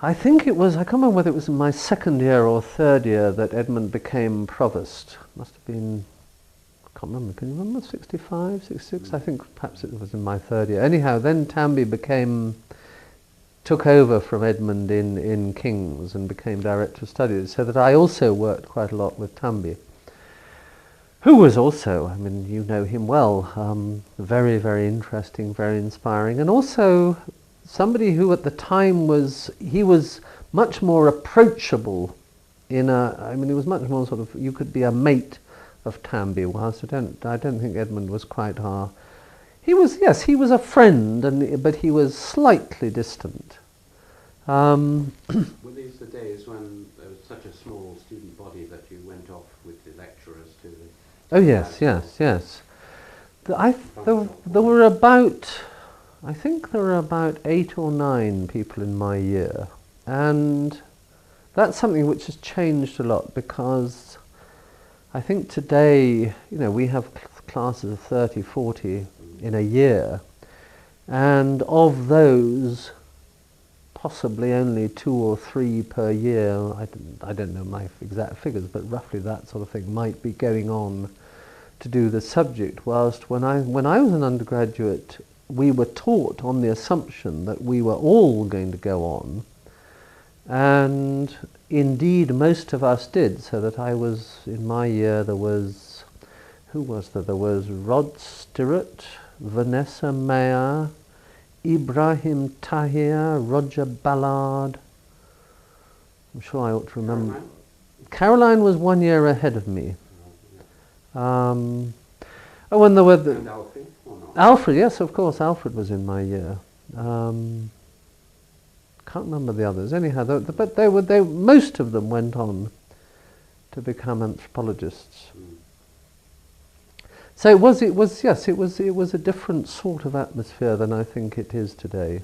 I think I can't remember whether it was in my second year or third year that Edmund became provost. Must have been can't remember, can you remember, 65, 66? I think perhaps it was in my third year. Anyhow, then Tamby took over from Edmund in King's and became Director of Studies, so that I also worked quite a lot with Tamby, who was also, I mean, you know him well, very, very interesting, very inspiring, and also somebody who at the time he was much more approachable he was much more sort of, you could be a mate of Tamby, whilst I don't think Edmund was quite he was a friend, but he was slightly distant. Were these the days when there was such a small student body that you went off with the lecturers to the... Oh yes. There were about, I think there were about 8 or 9 people in my year, and that's something which has changed a lot, because I think today, we have classes of 30, 40 in a year, and of those, possibly only 2 or 3 per year, I don't know my exact figures, but roughly that sort of thing, might be going on to do the subject, whilst when I was an undergraduate, we were taught on the assumption that we were all going to go on, and indeed most of us did, so that in my year there was, who was there? There was Rod Stirrett, Vanessa Mayer, Ibrahim Tahir, Roger Ballard. I'm sure I ought to remember. Caroline was 1 year ahead of me. When there were And Alfie, or not? Alfred, yes, of course, Alfred was in my year. Can't remember the others. Anyhow, but most of them went on to become anthropologists. So it was a different sort of atmosphere than I think it is today.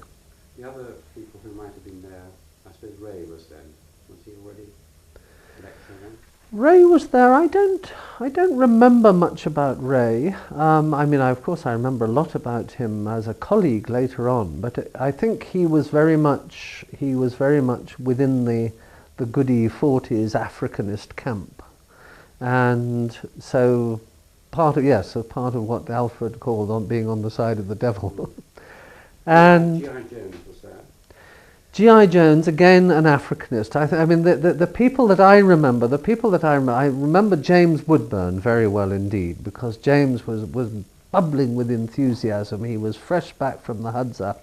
The other people who might have been there, I suppose Ray was then. Was he already lecturing? Ray was there. I don't remember much about Ray. Of course I remember a lot about him as a colleague later on, but I think he was very much within the goody 40s Africanist camp, and so part of what Alfred called on being on the side of the devil. And G.I. Jones was there. G.I. Jones, again an Africanist. The people that I remember, I remember James Woodburn very well indeed, because James was bubbling with enthusiasm. He was fresh back from the Hadza,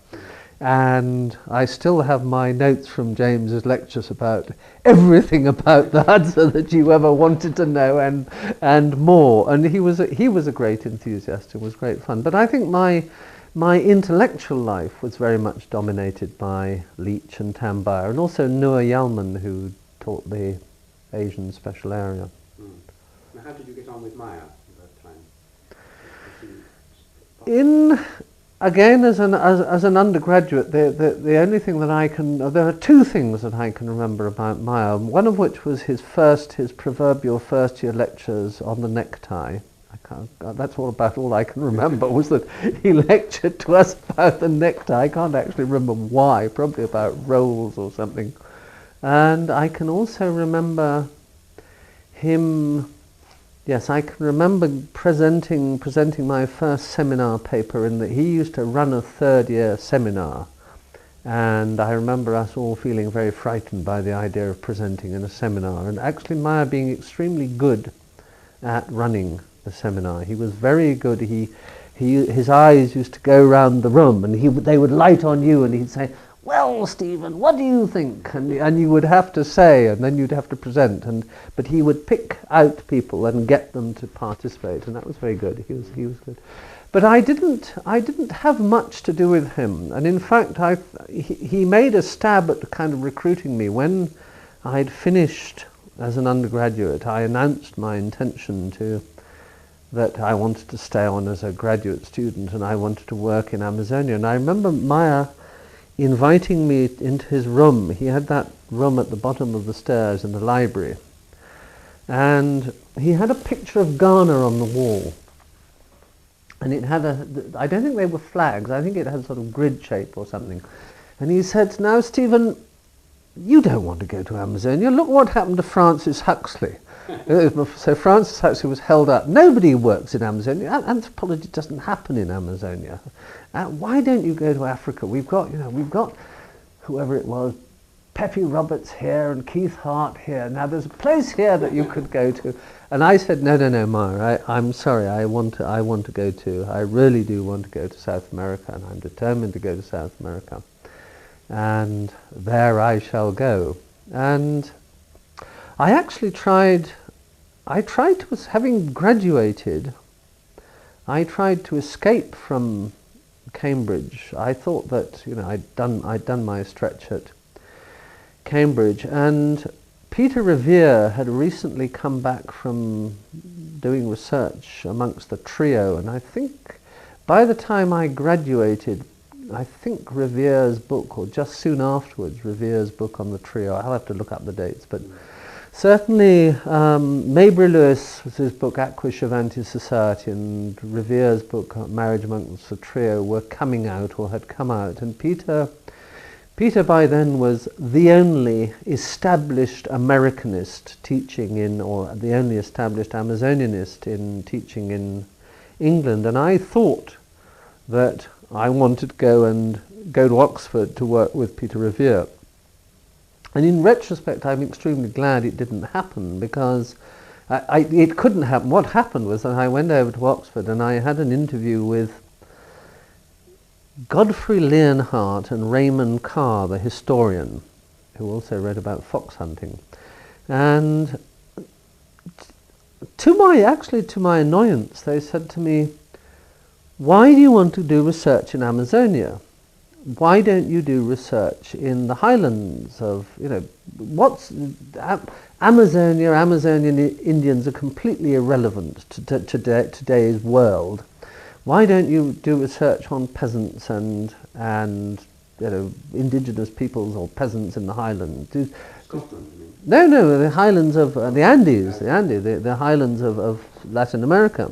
and I still have my notes from James's lectures about everything about the Hadza that you ever wanted to know, and more. And he was a great enthusiast. It was great fun. But I think my intellectual life was very much dominated by Leach and Tambaya, and also Noor Yalman, who taught the Asian special area. Now, how did you get on with Maya at that time? Again, as an undergraduate, the only thing that there are 2 things that I can remember about Maya, one of which was his proverbial first year lectures on the necktie. That's all I can remember, was that he lectured to us about the necktie. I can't actually remember why, probably about rolls or something. And I can also remember him, yes, I can remember presenting my first seminar paper, in that he used to run a 3rd year seminar. And I remember us all feeling very frightened by the idea of presenting in a seminar, and actually Maya being extremely good at running the seminar. He was very good. His eyes used to go round the room, and they would light on you, and he'd say, "Well, Stephen, what do you think?" And you would have to say, and then you'd have to present. But he would pick out people and get them to participate, and that was very good. He was good. But I didn't have much to do with him, and in fact, he made a stab at kind of recruiting me when I'd finished as an undergraduate. I announced my intention that I wanted to stay on as a graduate student, and I wanted to work in Amazonia. And I remember Maya inviting me into his room. He had that room at the bottom of the stairs in the library, and he had a picture of Ghana on the wall, and it had I don't think they were flags, I think it had sort of grid shape or something. And he said, "Now, Stephen, you don't want to go to Amazonia. Look what happened to Francis Huxley." So Francis actually was held up. Nobody works in Amazonia. Anthropology doesn't happen in Amazonia. Why don't you go to Africa? We've got whoever it was, Pepe Roberts here and Keith Hart here. Now there's a place here that you could go to. And I said, no, Mara, I'm sorry. I really do want to go to South America, and I'm determined to go to South America. And there I shall go. And I actually having graduated, I tried to escape from Cambridge. I thought that, I'd done my stretch at Cambridge, and Peter Revere had recently come back from doing research amongst the trio, and I think by the time I graduated, I think Revere's book, or just soon afterwards, Revere's book on the trio, I'll have to look up the dates, but certainly Mabry Lewis's book Aqua Chavanti Society and Revere's book Marriage Amongst the Trio were coming out or had come out, and Peter by then was the only established Americanist teaching in, or the only established Amazonianist in teaching in England, and I thought that I wanted to go to Oxford to work with Peter Revere. And in retrospect, I'm extremely glad it didn't happen, because it couldn't happen. What happened was that I went over to Oxford and I had an interview with Godfrey Leonhardt and Raymond Carr, the historian, who also wrote about fox hunting. And to my annoyance, they said to me, "Why do you want to do research in Amazonia? Why don't you do research in the highlands of, what's Amazonia? Amazonian Indians are completely irrelevant to today's world. Why don't you do research on peasants and indigenous peoples or peasants in the highlands?" Scotland, you mean? No, the highlands of the Andes, the highlands of Latin America.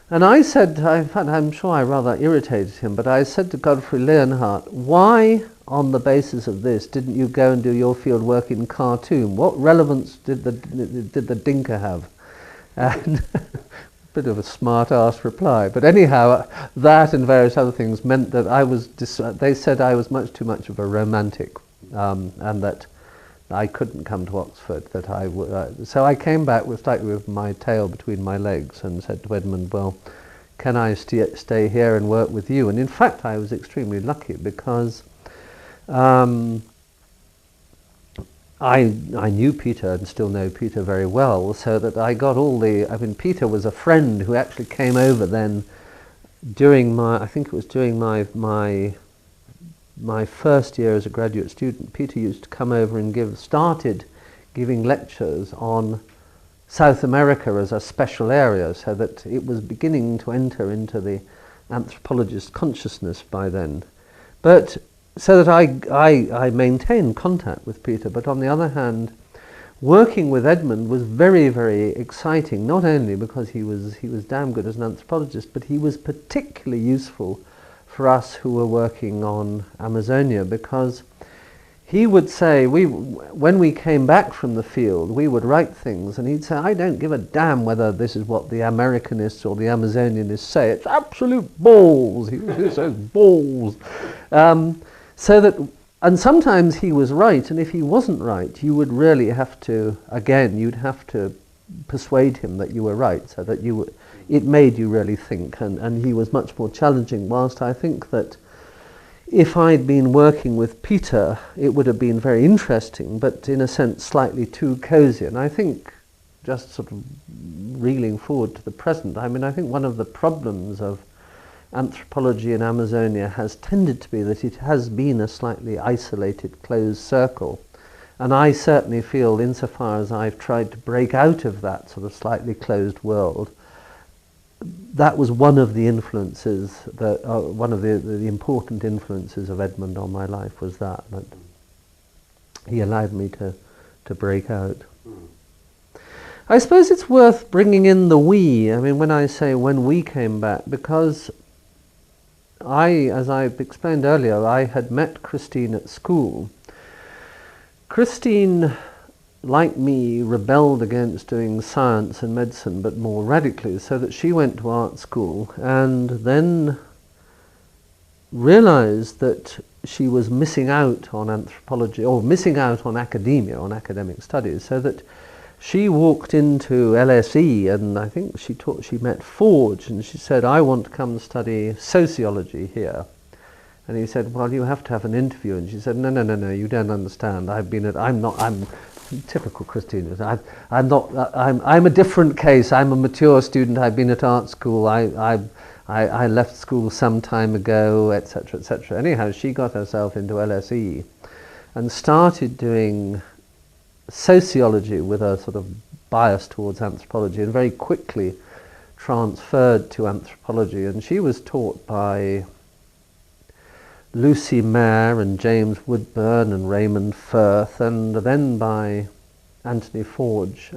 And I said, I'm sure I rather irritated him, but I said to Godfrey Leonhardt, "Why, on the basis of this, didn't you go and do your field work in Khartoum? What relevance did the Dinka have?" And bit of a smart-ass reply. But anyhow, that and various other things meant that they said I was much too much of a romantic, and that I couldn't come to Oxford. So I came back with my tail between my legs and said to Edmund, "Well, can I stay here and work with you?" And in fact, I was extremely lucky, because I knew Peter and still know Peter very well, so that I got Peter was a friend who actually came over then during my first year as a graduate student. Peter used to come over and started giving lectures on South America as a special area, so that it was beginning to enter into the anthropologist consciousness by then. But so that I maintained contact with Peter, but on the other hand, working with Edmund was very, very exciting, not only because he was damn good as an anthropologist, but he was particularly useful for us who were working on Amazonia, because he would say, when we came back from the field, we would write things, and he'd say, "I don't give a damn whether this is what the Americanists or the Amazonianists say. It's absolute balls." He says balls. And sometimes he was right, and if he wasn't right, you would really have to, you'd have to persuade him that you were right, so that it made you really think, and he was much more challenging, whilst I think that if I'd been working with Peter, it would have been very interesting, but in a sense slightly too cozy. And I think, just sort of reeling forward to the present, I think one of the problems of anthropology in Amazonia has tended to be that it has been a slightly isolated, closed circle. And I certainly feel, insofar as I've tried to break out of that sort of slightly closed world, that was one of the influences, one of the important influences of Edmund on my life, was that he allowed me to break out. I suppose it's worth bringing in the we. When I say when we came back, because as I explained earlier, I had met Christine at school. Christine like me, rebelled against doing science and medicine, but more radically, so that she went to art school and then realized that she was missing out on anthropology, or missing out on academia, on academic studies, so that she walked into LSE, and I think she met Forge, and she said, "I want to come study sociology here." And he said, "Well, you have to have an interview." And she said, "No, no, no, no, you don't understand. I'm typical Christine. I'm a different case. I'm a mature student. I've been at art school. I left school some time ago, etc., etc." Anyhow, she got herself into LSE and started doing sociology with a sort of bias towards anthropology, and very quickly transferred to anthropology. And she was taught by Lucy Mayer and James Woodburn and Raymond Firth, and then by Anthony Forge.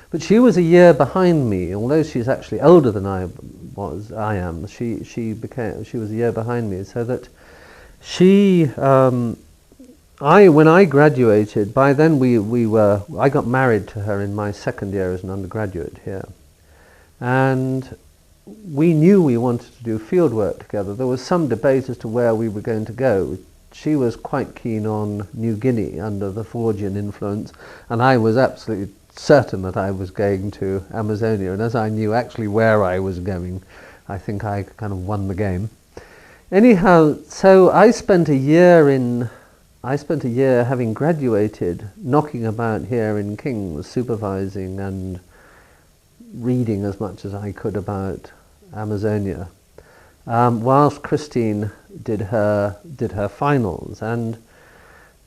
But she was a year behind me, although she's actually older than I am. She was a year behind me, so that when I graduated, by then I got married to her in my second year as an undergraduate here, and we knew we wanted to do field work together. There was some debate as to where we were going to go. She was quite keen on New Guinea under the Forgian influence, and I was absolutely certain that I was going to Amazonia, and as I knew actually where I was going, I think I kind of won the game. Anyhow, so I spent a year having graduated, knocking about here in King's, supervising and reading as much as I could about Amazonia, whilst Christine did her finals. And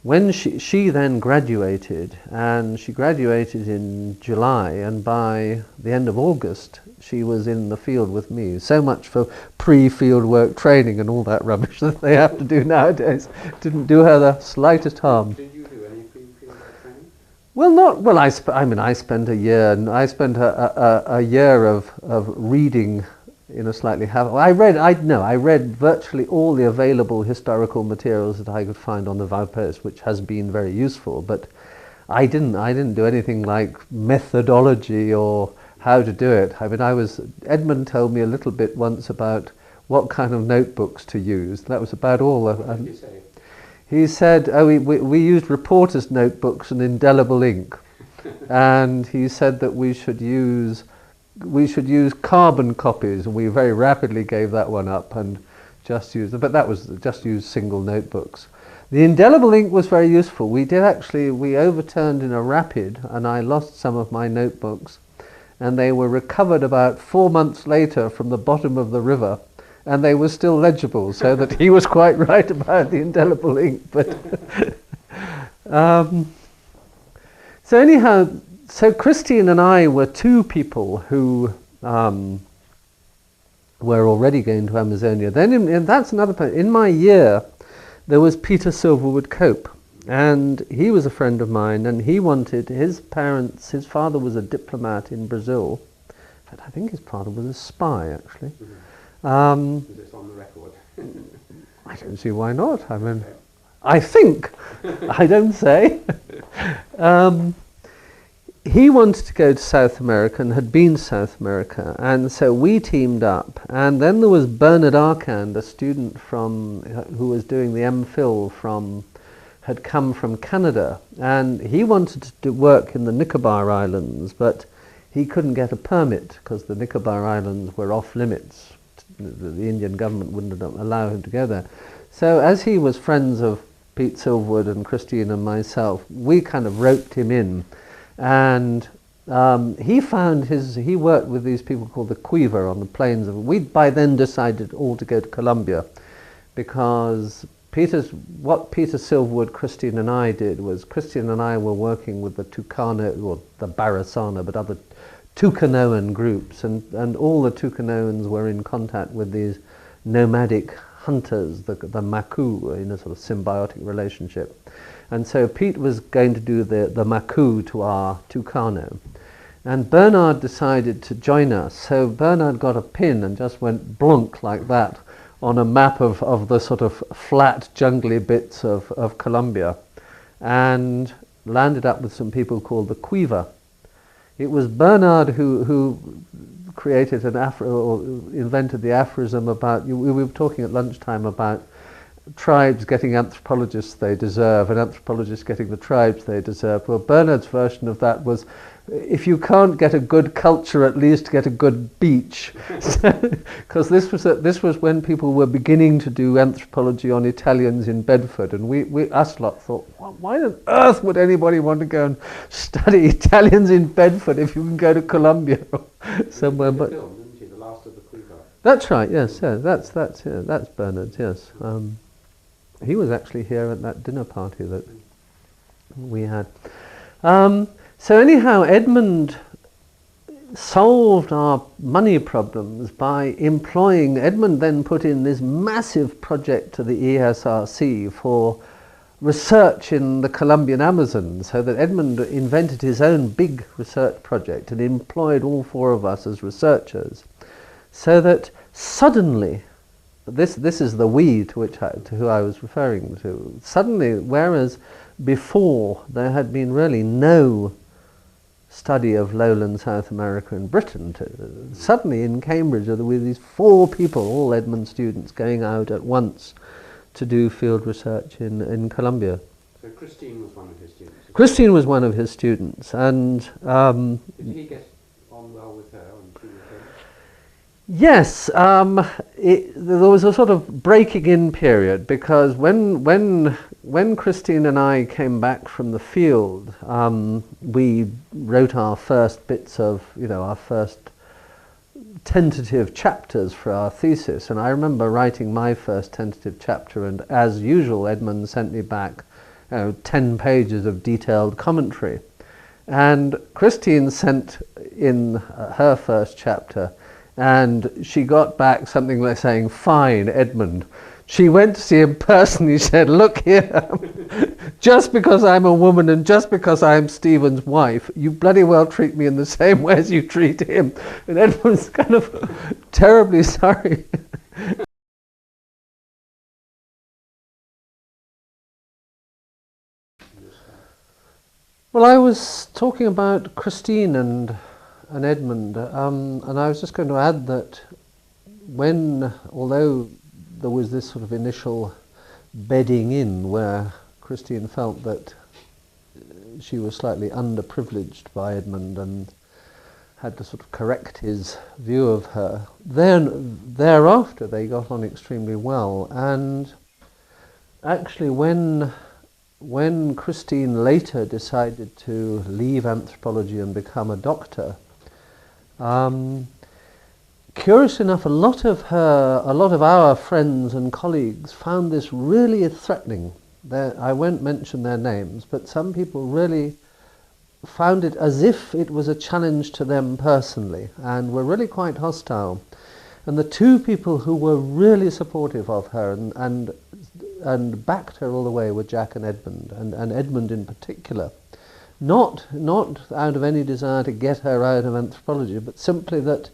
when she then graduated, and she graduated in July, and by the end of August she was in the field with me. So much for pre-field work training and all that rubbish that they have to do nowadays. Didn't do her the slightest harm. Did you do any pre-field work training? Well, not well. I spent a year. I spent a year of reading in a slightly. I read virtually all the available historical materials that I could find on the Vaupers, which has been very useful. But I didn't do anything like methodology or how to do it. Edmund told me a little bit once about what kind of notebooks to use. That was about all. What did he say? He said, we used reporters' notebooks and indelible ink, and he said that we should use carbon copies, and we very rapidly gave that one up and just used single notebooks. The indelible ink was very useful. We overturned in a rapid, and I lost some of my notebooks, and they were recovered about 4 months later from the bottom of the river, and they were still legible, so that he was quite right about the indelible ink. But so anyhow, so Christine and I were two people who were already going to Amazonia. Then, and that's another point. In my year, there was Peter Silverwood Cope, and he was a friend of mine, and he wanted his father was a diplomat in Brazil. In fact, I think his father was a spy, actually. Mm-hmm. Is this on the record? I don't see why not. I mean, I think, I don't say. He wanted to go to South America and had been to South America, and so we teamed up. And then there was Bernard Arcand, a student who was doing the MPhil had come from Canada, and he wanted to work in the Nicobar Islands, but he couldn't get a permit because the Nicobar Islands were off limits. The Indian government wouldn't allow him to go there. So as he was friends of Pete Silverwood and Christine and myself, we kind of roped him in. And he worked with these people called the Quiver on the plains of. We'd by then decided all to go to Colombia, because what Peter Silverwood, Christine and I did was, Christine and I were working with the Tucano, or the Barasana, but other Tucanoan groups, and all the Tucanoans were in contact with these nomadic hunters, the Maku, in a sort of symbiotic relationship. And so Pete was going to do the Maku to our Tucano. And Bernard decided to join us. So Bernard got a pin and just went blunk like that on a map of the sort of flat, jungly bits of Colombia. and landed up with some people called the Quiver. It was Bernard who created or invented the aphorism about, we were talking at lunchtime about tribes getting anthropologists they deserve and anthropologists getting the tribes they deserve. Well, Bernard's version of that was, if you can't get a good culture, at least get a good beach. Because this was when people were beginning to do anthropology on Italians in Bedford, and us lot thought, why on earth would anybody want to go and study Italians in Bedford if you can go to Columbia or somewhere? But film, didn't you? The Last of the Quiver. That's right. Yes, yeah, that's Bernard's. Yes, he was actually here at that dinner party that we had. So anyhow, Edmund solved our money problems by employing. Edmund then put in this massive project to the ESRC for research in the Colombian Amazon, so that Edmund invented his own big research project and employed all four of us as researchers, so that suddenly, this is the we to who I was referring to, suddenly, whereas before there had been really no study of lowland South America and Britain, suddenly in Cambridge there were these four people, all Edmund students, going out at once to do field research in Colombia. So Christine was one of his students? Christine was one of his students, and did he get on well with her and she with him? Yes, there was a sort of breaking in period, because when Christine and I came back from the field, we wrote our first bits of, our first tentative chapters for our thesis, and I remember writing my first tentative chapter, and as usual Edmund sent me back 10 pages of detailed commentary, and Christine sent in her first chapter, and she got back something like saying, "Fine, Edmund." She went to see him personally, said, "Look here, just because I'm a woman and just because I'm Stephen's wife, you bloody well treat me in the same way as you treat him." And Edmund's kind of terribly sorry. Well, I was talking about Christine and Edmund, and I was just going to add that although there was this sort of initial bedding in where Christine felt that she was slightly underprivileged by Edmund and had to sort of correct his view of her, then thereafter they got on extremely well, and actually when Christine later decided to leave anthropology and become a doctor, curious enough, a lot of our friends and colleagues found this really threatening. I won't mention their names, but some people really found it as if it was a challenge to them personally, and were really quite hostile. And the two people who were really supportive of her and backed her all the way were Jack and Edmund, and Edmund in particular. Not out of any desire to get her out of anthropology, but simply that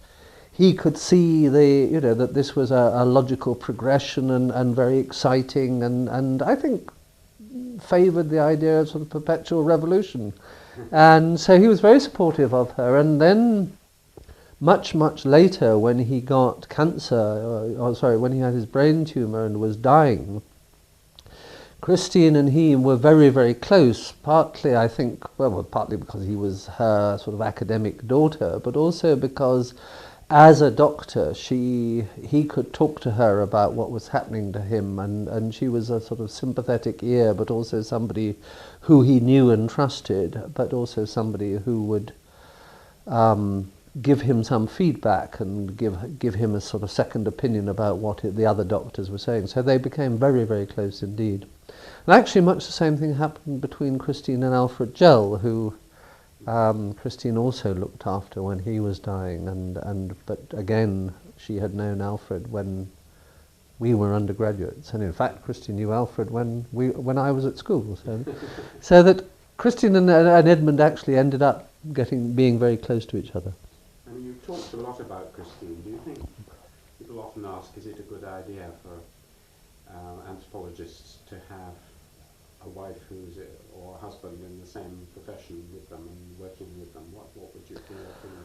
he could see that this was a logical progression and very exciting, and I think favoured the idea of sort of perpetual revolution. And so he was very supportive of her. And then much later, when he got cancer, when he had his brain tumour and was dying, Christine and he were very, very close, partly, I think, partly because he was her sort of academic daughter, but also because as a doctor, he could talk to her about what was happening to him, and she was a sort of sympathetic ear, but also somebody who he knew and trusted, but also somebody who would give him some feedback and give him a sort of second opinion about what the other doctors were saying. So they became very, very close indeed. And actually much the same thing happened between Christine and Alfred Gell, who Christine also looked after when he was dying, but again she had known Alfred when we were undergraduates, and in fact Christine knew Alfred when I was at school. So that Christine and Edmund actually ended up being very close to each other. I mean, you've talked a lot about Christine. Do you think, people often ask, is it a good idea for anthropologists to have a wife who's or a husband in the same profession with them and working with them? What would you feel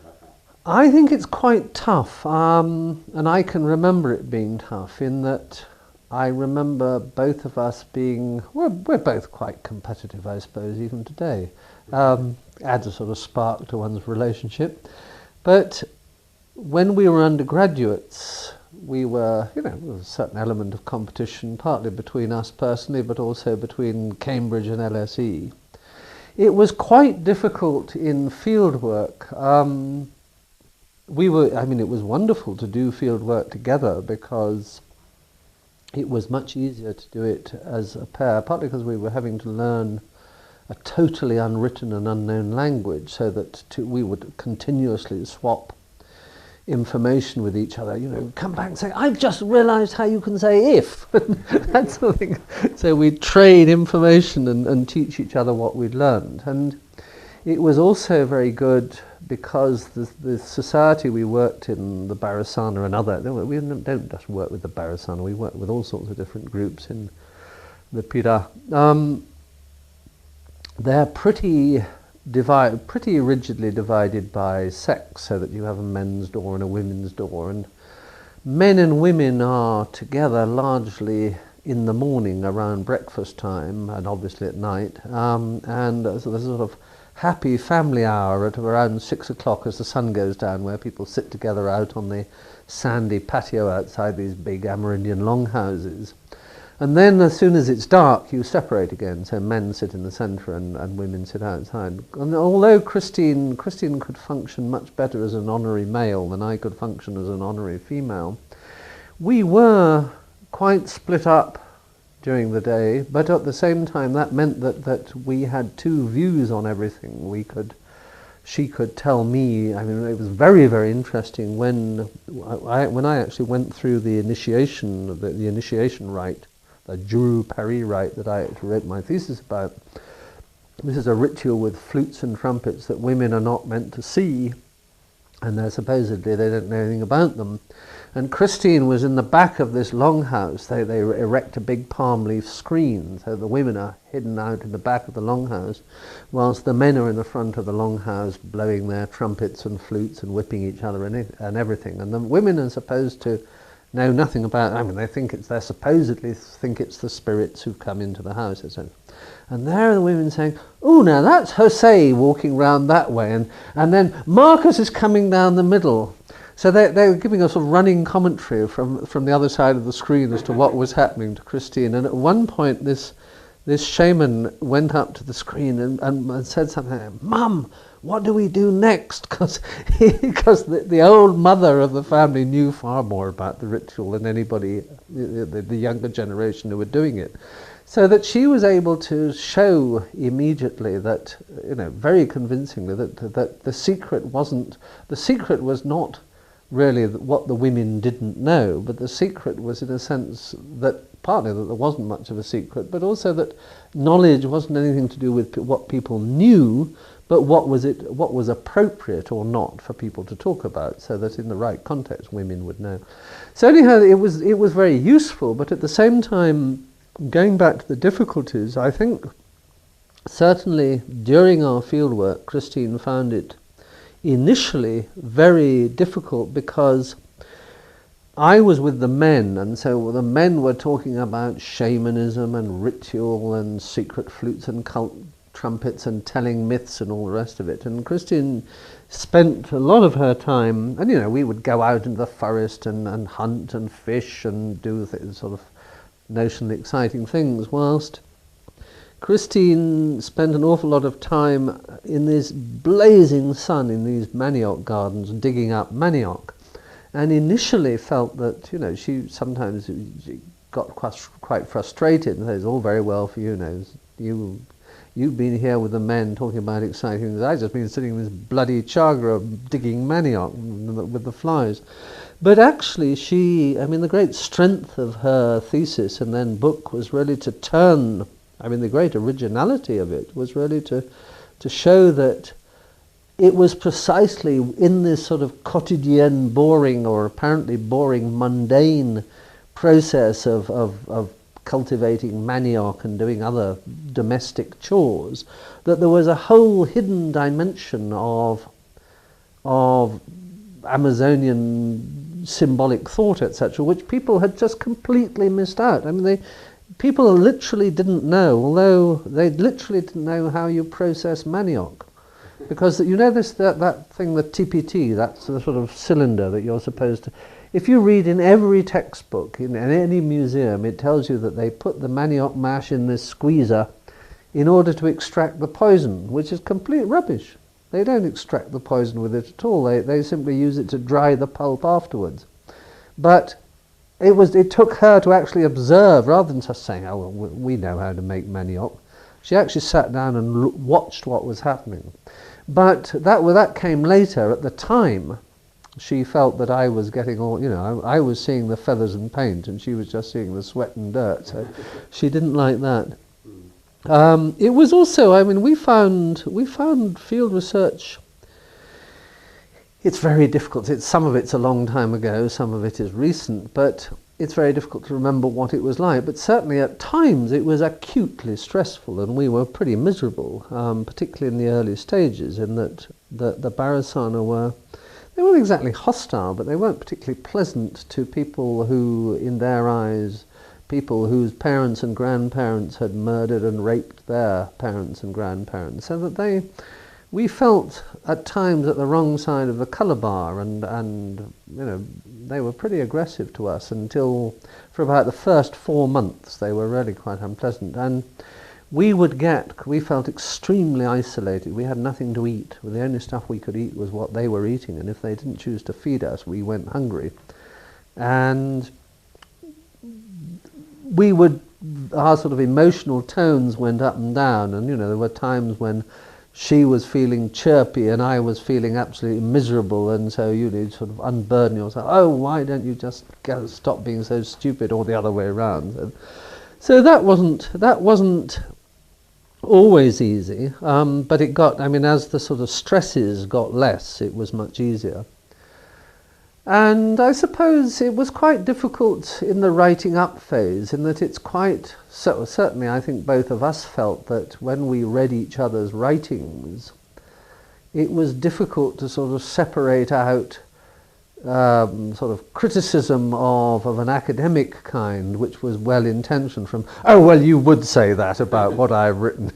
about that? I think it's quite tough, and I can remember it being tough in that I remember both of us being, we're both quite competitive, I suppose, even today. Adds a sort of spark to one's relationship. But when we were undergraduates, we were, there was a certain element of competition, partly between us personally, but also between Cambridge and LSE. It was quite difficult in field work. It was wonderful to do field work together because it was much easier to do it as a pair, partly because we were having to learn a totally unwritten and unknown language, so that we would continuously swap information with each other. Come back and say, "I've just realised how you can say if," that sort of thing. So we'd trade information and teach each other what we'd learned. And it was also very good because the society we worked in, the Barasana and other, we don't just work with the Barasana, we work with all sorts of different groups in the Pira. They're pretty rigidly divided by sex, so that you have a men's door and a women's door, and men and women are together largely in the morning around breakfast time, and obviously at night, and so there's a sort of happy family hour at around 6 o'clock as the sun goes down, where people sit together out on the sandy patio outside these big Amerindian longhouses. And then as soon as it's dark, you separate again. So men sit in the centre and women sit outside. And although Christine could function much better as an honorary male than I could function as an honorary female, we were quite split up during the day, but at the same time that meant that we had two views on everything. She could tell me, it was very, very interesting when I actually went through the initiation rite, the Juru Pari rite that I wrote my thesis about. This is a ritual with flutes and trumpets that women are not meant to see, and they don't know anything about them. And Christine was in the back of this longhouse. They erect a big palm leaf screen, so the women are hidden out in the back of the longhouse, whilst the men are in the front of the longhouse blowing their trumpets and flutes and whipping each other and everything. And the women are supposed to know nothing about, they supposedly think it's the spirits who've come into the house, etc. And there are the women saying, "Oh, now that's Jose walking round that way, and then Marcus is coming down the middle." So they were giving us a running commentary from the other side of the screen as to what was happening to Christine. And at one point, this shaman went up to the screen and said something like, "Mum, what do we do next?" Because the old mother of the family knew far more about the ritual than anybody, the younger generation who were doing it. So that she was able to show immediately that, very convincingly, that the secret was not really what the women didn't know, but the secret was in a sense that partly that there wasn't much of a secret, but also that knowledge wasn't anything to do with what people knew, but what was appropriate or not for people to talk about, so that in the right context women would know. So anyhow, it was very useful, but at the same time, going back to the difficulties, I think certainly during our fieldwork, Christine found it initially very difficult because I was with the men, and so the men were talking about shamanism and ritual and secret flutes and cult trumpets and telling myths and all the rest of it. And Christine spent a lot of her time, and we would go out into the forest and hunt and fish and do sort of notionally exciting things, whilst Christine spent an awful lot of time in this blazing sun in these manioc gardens digging up manioc, and initially felt that she sometimes got quite frustrated and said, "It's all very well for you've been here with the men talking about exciting things. I've just been sitting in this bloody chagra digging manioc with the flies." But actually the great strength of her thesis and then book was really to turn, the great originality of it was really to show that it was precisely in this sort of quotidian, boring or apparently boring, mundane process of cultivating manioc and doing other domestic chores, that there was a whole hidden dimension of Amazonian symbolic thought, etc., which people had just completely missed out. I mean, people literally didn't know, although they literally didn't know how you process manioc. Because you know that thing, the TPT, that's the sort of cylinder that you're supposed to... If you read in every textbook, in any museum, it tells you that they put the manioc mash in this squeezer in order to extract the poison, which is complete rubbish. They don't extract the poison with it at all. They simply use it to dry the pulp afterwards. But it took her to actually observe, rather than just saying, oh, well, we know how to make manioc. She actually sat down and watched what was happening. But that came later. At the time, she felt that I was getting all, I was seeing the feathers and paint, and she was just seeing the sweat and dirt. So she didn't like that. It was also, I mean, we found field research. It's very difficult. Some of it's a long time ago, some of it is recent, but it's very difficult to remember what it was like. But certainly at times it was acutely stressful, and we were pretty miserable, particularly in the early stages, in that the Barasana they weren't exactly hostile, but they weren't particularly pleasant to people who, in their eyes, people whose parents and grandparents had murdered and raped their parents and grandparents, so that we felt at times at the wrong side of the colour bar, and they were pretty aggressive to us until, for about the first 4 months, they were really quite unpleasant. And we felt extremely isolated. We had nothing to eat. The only stuff we could eat was what they were eating, and if they didn't choose to feed us, we went hungry. And our sort of emotional tones went up and down, and there were times when she was feeling chirpy and I was feeling absolutely miserable, and so you'd sort of unburden yourself. Oh, why don't you just stop being so stupid, or the other way around? So that wasn't always easy, but it got, as the sort of stresses got less, it was much easier. And I suppose it was quite difficult in the writing up phase, in that certainly I think both of us felt that when we read each other's writings, it was difficult to sort of separate out sort of criticism of an academic kind, which was well-intentioned, from, oh, well, you would say that about what I've written.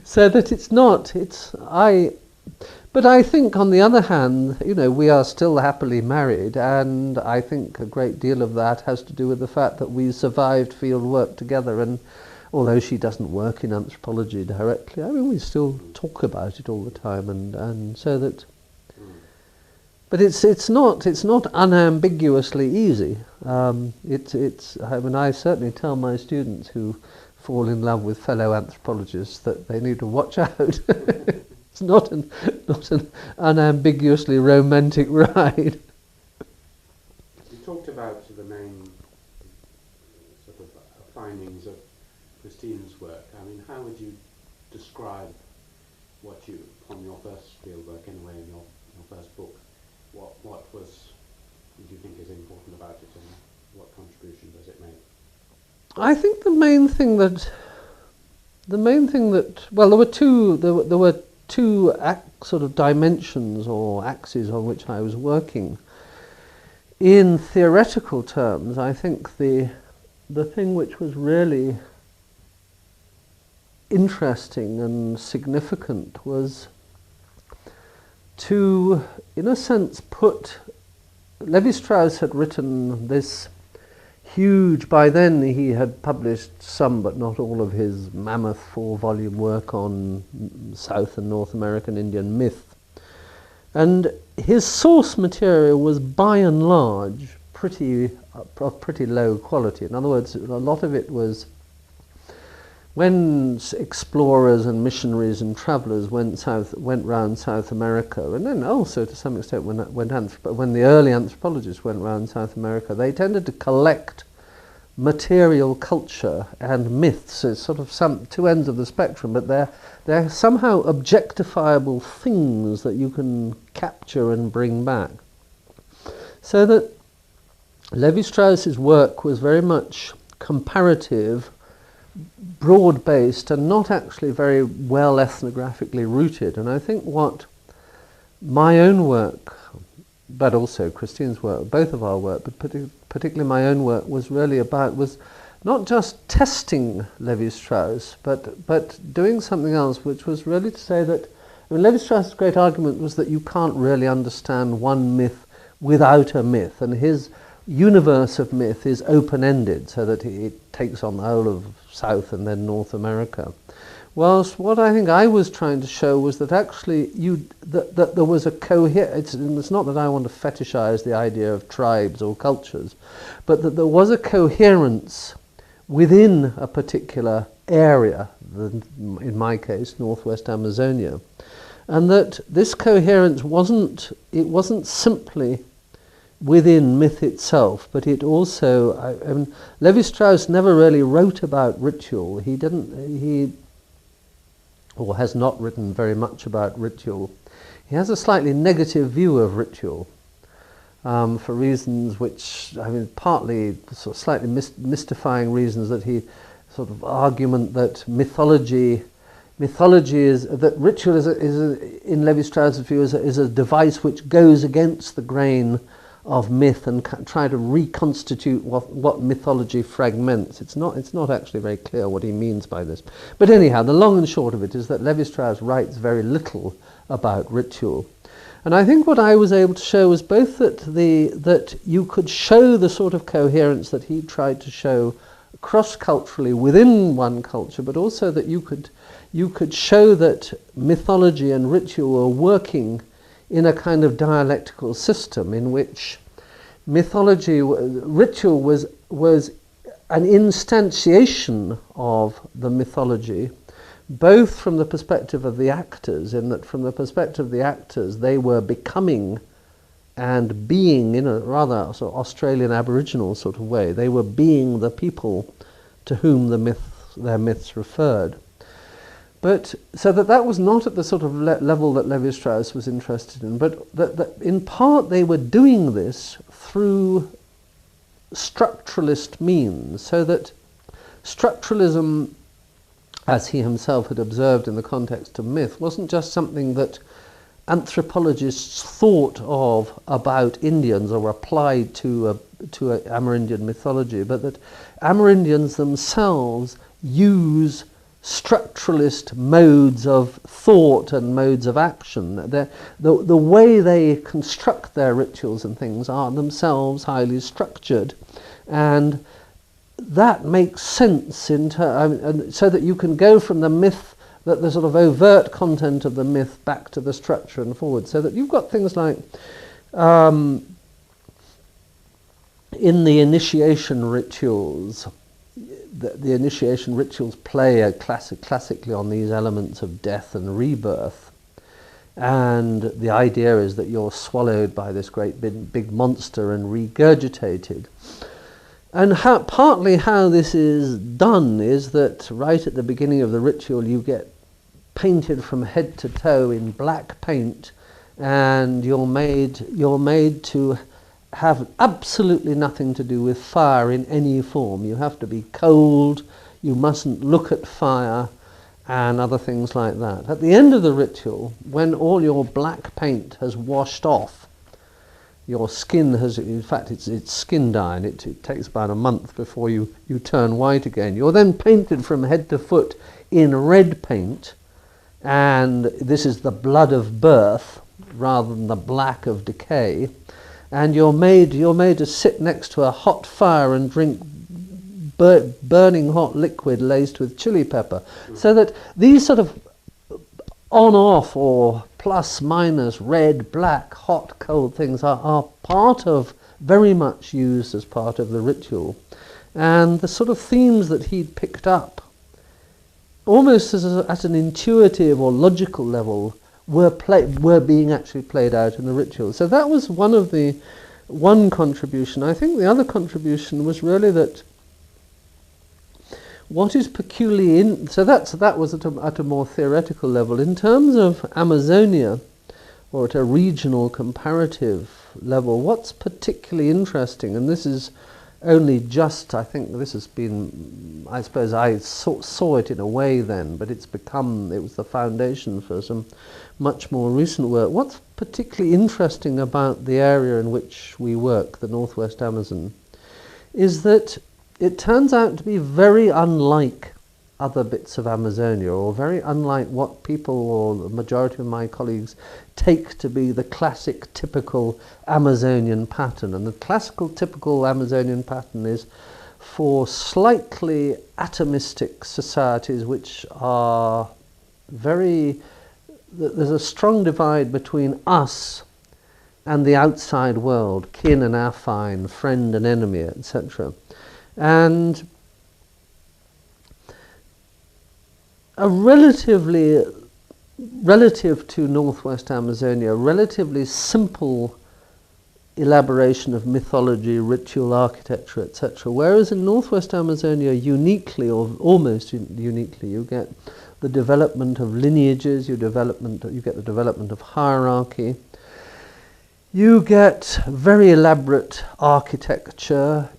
So that but I think, on the other hand, we are still happily married, and I think a great deal of that has to do with the fact that we survived field work together, and although she doesn't work in anthropology directly, we still talk about it all the time, and so that... But it's not unambiguously easy. I certainly tell my students who fall in love with fellow anthropologists that they need to watch out. It's not an unambiguously romantic ride. You talked about the main sort of findings of Christine's work. How would you describe what you, on your first fieldwork anyway, in your first book, what did you think is important about it, and what contribution does it make? I think the main thing that well, there were two sort of dimensions or axes on which I was working. In theoretical terms, I think the thing which was really interesting and significant was to, in a sense, Levi-Strauss had written this huge, by then he had published some but not all of his mammoth 4-volume work on South and North American Indian myth. And his source material was by and large of pretty low quality. In other words, a lot of it was when explorers and missionaries and travellers went round South America, and then also to some extent when the early anthropologists went round South America, they tended to collect material culture and myths as sort of some two ends of the spectrum, but they're somehow objectifiable things that you can capture and bring back. So that Levi-Strauss's work was very much comparative, broad-based, and not actually very well ethnographically rooted. And I think what my own work, but also Christine's work, both of our work, but particularly my own work, was really about was not just testing Levi-Strauss, but doing something else, which was really to say that, I mean, Levi-Strauss's great argument was that you can't really understand one myth without a myth, and his universe of myth is open-ended, so that it takes on the whole of South and then North America. Whilst what I think I was trying to show was that actually that there was a it's not that I want to fetishize the idea of tribes or cultures, but that there was a coherence within a particular area, in my case, Northwest Amazonia, and that this coherence wasn't simply within myth itself, but it also, I mean, Levi-Strauss never really wrote about ritual. He has not written very much about ritual. He has a slightly negative view of ritual, for reasons which, I mean, partly sort of slightly mystifying reasons, that he sort of argument that mythology is, that ritual is in Levi-Strauss's view is a device which goes against the grain of myth and try to reconstitute what mythology fragments. It's not actually very clear what he means by this. But anyhow, the long and short of it is that Levi-Strauss writes very little about ritual. And I think what I was able to show was both that you could show the sort of coherence that he tried to show cross-culturally within one culture, but also that you could show that mythology and ritual were working in a kind of dialectical system in which ritual was an instantiation of the mythology, both from the perspective of the actors, in that from the perspective of the actors they were becoming and being, in a rather sort of Australian Aboriginal sort of way, they were being the people to whom their myths referred. But so that was not at the sort of level that Levi-Strauss was interested in, but that in part they were doing this through structuralist means, so that structuralism, as he himself had observed in the context of myth, wasn't just something that anthropologists thought of about Indians or applied to Amerindian mythology, but that Amerindians themselves use structuralist modes of thought and modes of action. The way they construct their rituals and things are themselves highly structured, and that makes sense so that you can go from the myth, that the sort of overt content of the myth, back to the structure and forward, so that you've got things like in the initiation rituals. The initiation rituals play classically on these elements of death and rebirth, and the idea is that you're swallowed by this great big monster and regurgitated. And partly how this is done is that right at the beginning of the ritual you get painted from head to toe in black paint, and you're made to have absolutely nothing to do with fire in any form. You have to be cold, you mustn't look at fire, and other things like that. At the end of the ritual, when all your black paint has washed off, your skin has, in fact it's skin dye, and it takes about a month before you turn white again. You're then painted from head to foot in red paint, and this is the blood of birth rather than the black of decay. And you're made to sit next to a hot fire and drink burning hot liquid laced with chili pepper. So that these sort of on-off or plus-minus red, black, hot, cold things are part of, very much used as part of the ritual. And the sort of themes that he'd picked up, almost at an intuitive or logical level, were being actually played out in the ritual. So that was one contribution. I think the other contribution was really that what is peculiar so that was at a more theoretical level. In terms of Amazonia, or at a regional comparative level, what's particularly interesting, and this is only just, I think this has been, I suppose I saw it in a way then, but it was the foundation for some much more recent work. What's particularly interesting about the area in which we work, the Northwest Amazon, is that it turns out to be very unlike other bits of Amazonia, or very unlike what people, or the majority of my colleagues, take to be the classic typical Amazonian pattern. And the classical typical Amazonian pattern is for slightly atomistic societies which are there's a strong divide between us and the outside world, kin and affine, friend and enemy, etc. And a relative to Northwest Amazonia, relatively simple elaboration of mythology, ritual, architecture, etc. Whereas in Northwest Amazonia, uniquely, or almost uniquely, you get the development of lineages, you get the development of hierarchy, you get very elaborate architecture,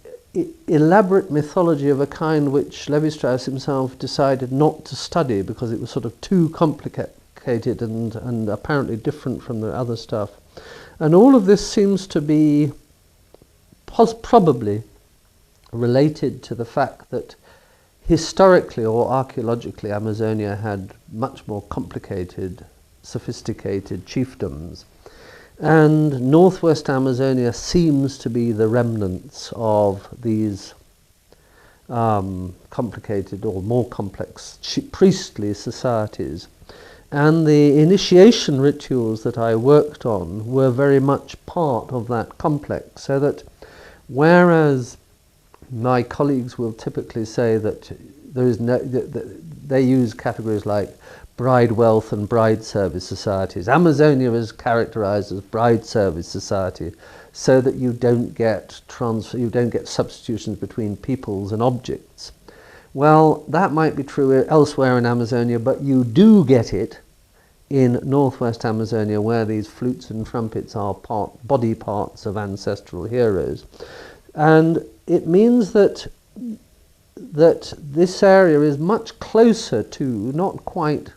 elaborate mythology of a kind which Levi-Strauss himself decided not to study because it was sort of too complicated and apparently different from the other stuff. And all of this seems to be probably related to the fact that historically or archaeologically Amazonia had much more complicated, sophisticated chiefdoms. And Northwest Amazonia seems to be the remnants of these complicated or more complex priestly societies. And the initiation rituals that I worked on were very much part of that complex, so that whereas my colleagues will typically say that there is they use categories like bride wealth and bride service societies. Amazonia is characterized as bride service society, so that you don't get substitutions between peoples and objects. Well, that might be true elsewhere in Amazonia, but you do get it in Northwest Amazonia, where these flutes and trumpets are body parts of ancestral heroes. And it means that this area is much closer to, not quite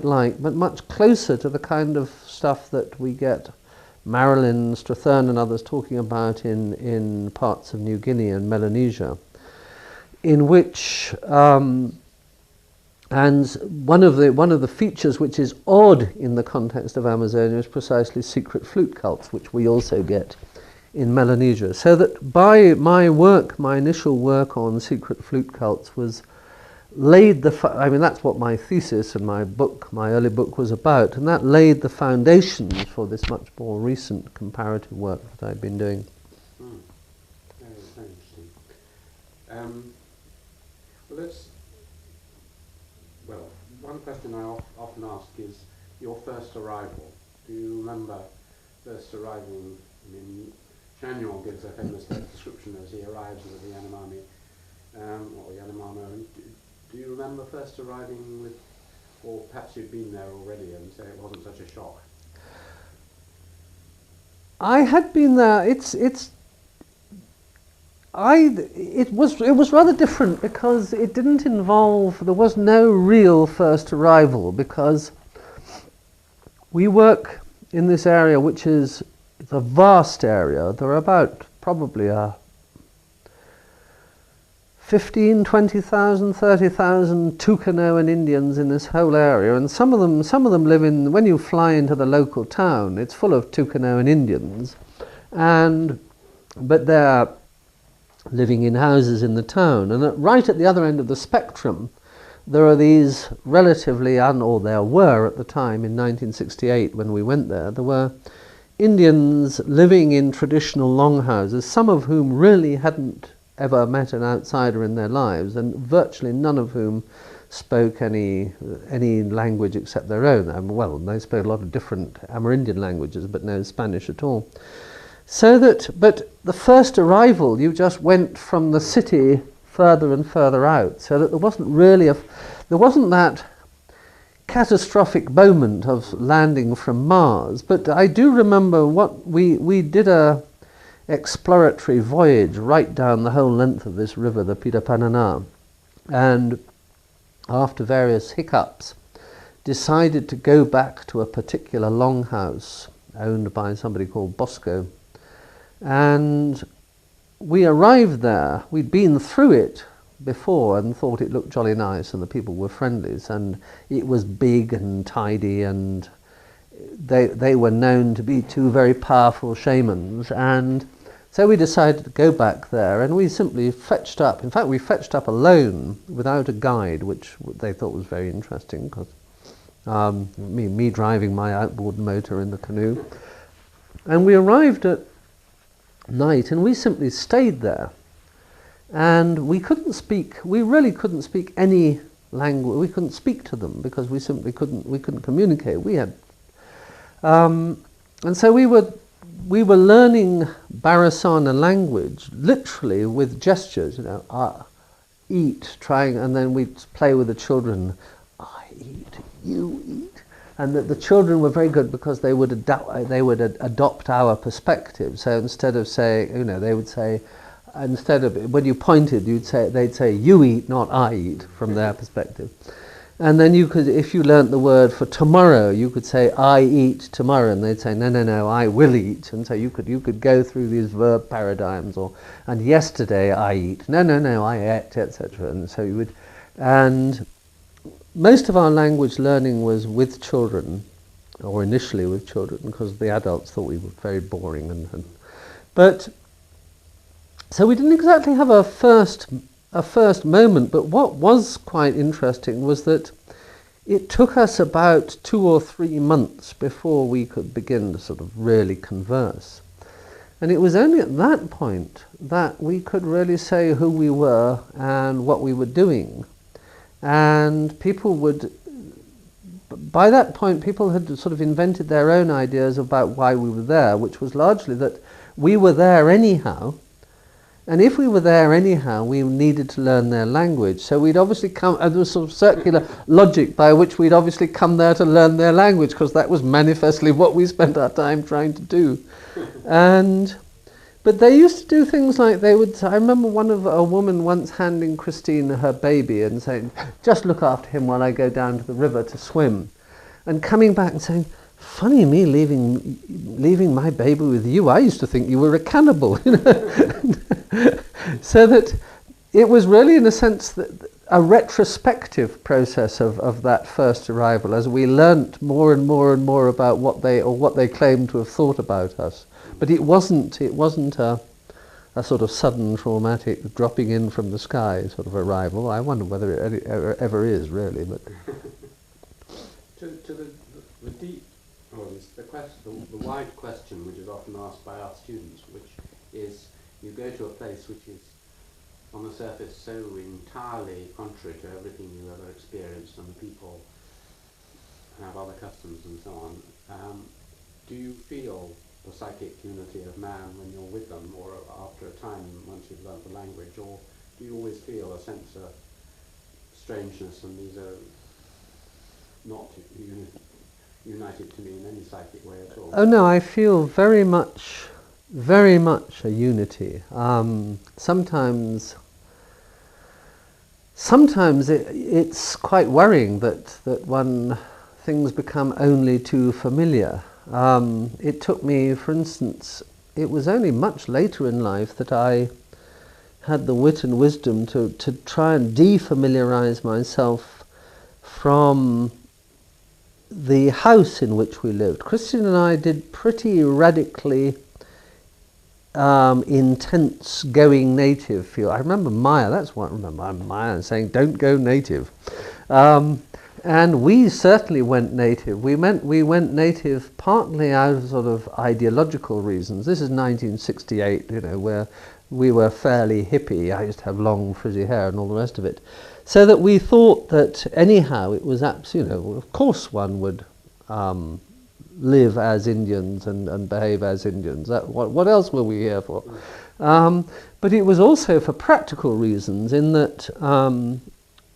like, but much closer to the kind of stuff that we get Marilyn Strathern and others talking about in parts of New Guinea and Melanesia, in which and one of the features which is odd in the context of Amazonia is precisely secret flute cults, which we also get in Melanesia. So that by my initial work on secret flute cults was laid that's what my thesis and my early book was about, and that laid the foundations for this much more recent comparative work that I've been doing. Very interesting. One question I often ask is your first arrival. Do you remember first arriving? I mean, Chagnon gives a famous description as he arrives at the Yanomami, or Yanomamo. Do you remember first arriving with, or perhaps you'd been there already and say it wasn't such a shock? I had been there. It was rather different because it didn't involve, there was no real first arrival, because we work in this area which is a vast area. There are about probably 15, 20,000, 30,000 Tucanoan Indians in this whole area, and some of them live in, when you fly into the local town, it's full of Tucanoan Indians, but they're living in houses in the town. And right at the other end of the spectrum, there are these relatively, or there were at the time in 1968 when we went there were Indians living in traditional longhouses, some of whom really hadn't ever met an outsider in their lives, and virtually none of whom spoke any language except their own. They spoke a lot of different Amerindian languages, but no Spanish at all. But the first arrival, you just went from the city further and further out, so that there wasn't that catastrophic moment of landing from Mars. But I do remember what we did exploratory voyage right down the whole length of this river, the Pitapanana, and after various hiccups decided to go back to a particular longhouse owned by somebody called Bosco. And we arrived there. We'd been through it before and thought it looked jolly nice and the people were friendlies, and it was big and tidy, and they were known to be two very powerful shamans. And so we decided to go back there, and we simply fetched up. In fact, we fetched up alone without a guide, which they thought was very interesting, because me driving my outboard motor in the canoe. And we arrived at night, and we simply stayed there. And we really couldn't speak any language. We couldn't speak to them because we simply couldn't communicate. And so we were learning Bharasana language, literally with gestures, eat, trying, and then we'd play with the children, I eat, you eat. And the children were very good because they would adopt our perspective. So instead of saying, they would say, instead of, when you pointed, they'd say, you eat, not I eat, from their perspective. And then you could, if you learnt the word for tomorrow, you could say, I eat tomorrow, and they'd say, no, I will eat. And so you could go through these verb paradigms, and yesterday I eat, no, I ate, etc. And so you would, and most of our language learning was with children, or initially with children, because the adults thought we were very boring. But so we didn't exactly have a first moment, but what was quite interesting was that it took us about 2 or 3 months before we could begin to sort of really converse. And it was only at that point that we could really say who we were and what we were doing. And by that point, people had sort of invented their own ideas about why we were there, which was largely that we were there anyhow. And if we were there anyhow, we needed to learn their language. So we'd obviously come, and there was sort of circular logic by which we'd obviously come there to learn their language, because that was manifestly what we spent our time trying to do. But they used to do things like I remember a woman once handing Christine her baby and saying, just look after him while I go down to the river to swim. And coming back and saying, funny me leaving my baby with you. I used to think you were a cannibal. So that it was really, in a sense, a retrospective process of that first arrival, as we learnt more and more and more about what they claimed to have thought about us. But it wasn't a sort of sudden traumatic dropping in from the sky sort of arrival. I wonder whether it ever is, really. But to the deep, or the wide question, which is often asked by our students, which is, you go to a place which is on the surface so entirely contrary to everything you've ever experienced, and the people have other customs and so on. Do you feel the psychic unity of man when you're with them, or after a time, once you've learnt the language, or do you always feel a sense of strangeness, and these are not united to me in any psychic way at all? Oh no, I feel very much a unity. Sometimes it's quite worrying that things become only too familiar. It took me, for instance, it was only much later in life that I had the wit and wisdom to try and defamiliarize myself from the house in which we lived. Christian and I did pretty radically intense going native feel. I remember Maya, I'm Maya saying, don't go native. And we certainly went native. We went native partly out of sort of ideological reasons. This is 1968, where we were fairly hippie. I used to have long frizzy hair and all the rest of it. So that we thought that anyhow it was of course one would live as Indians and behave as Indians. What else were we here for? But it was also for practical reasons, in that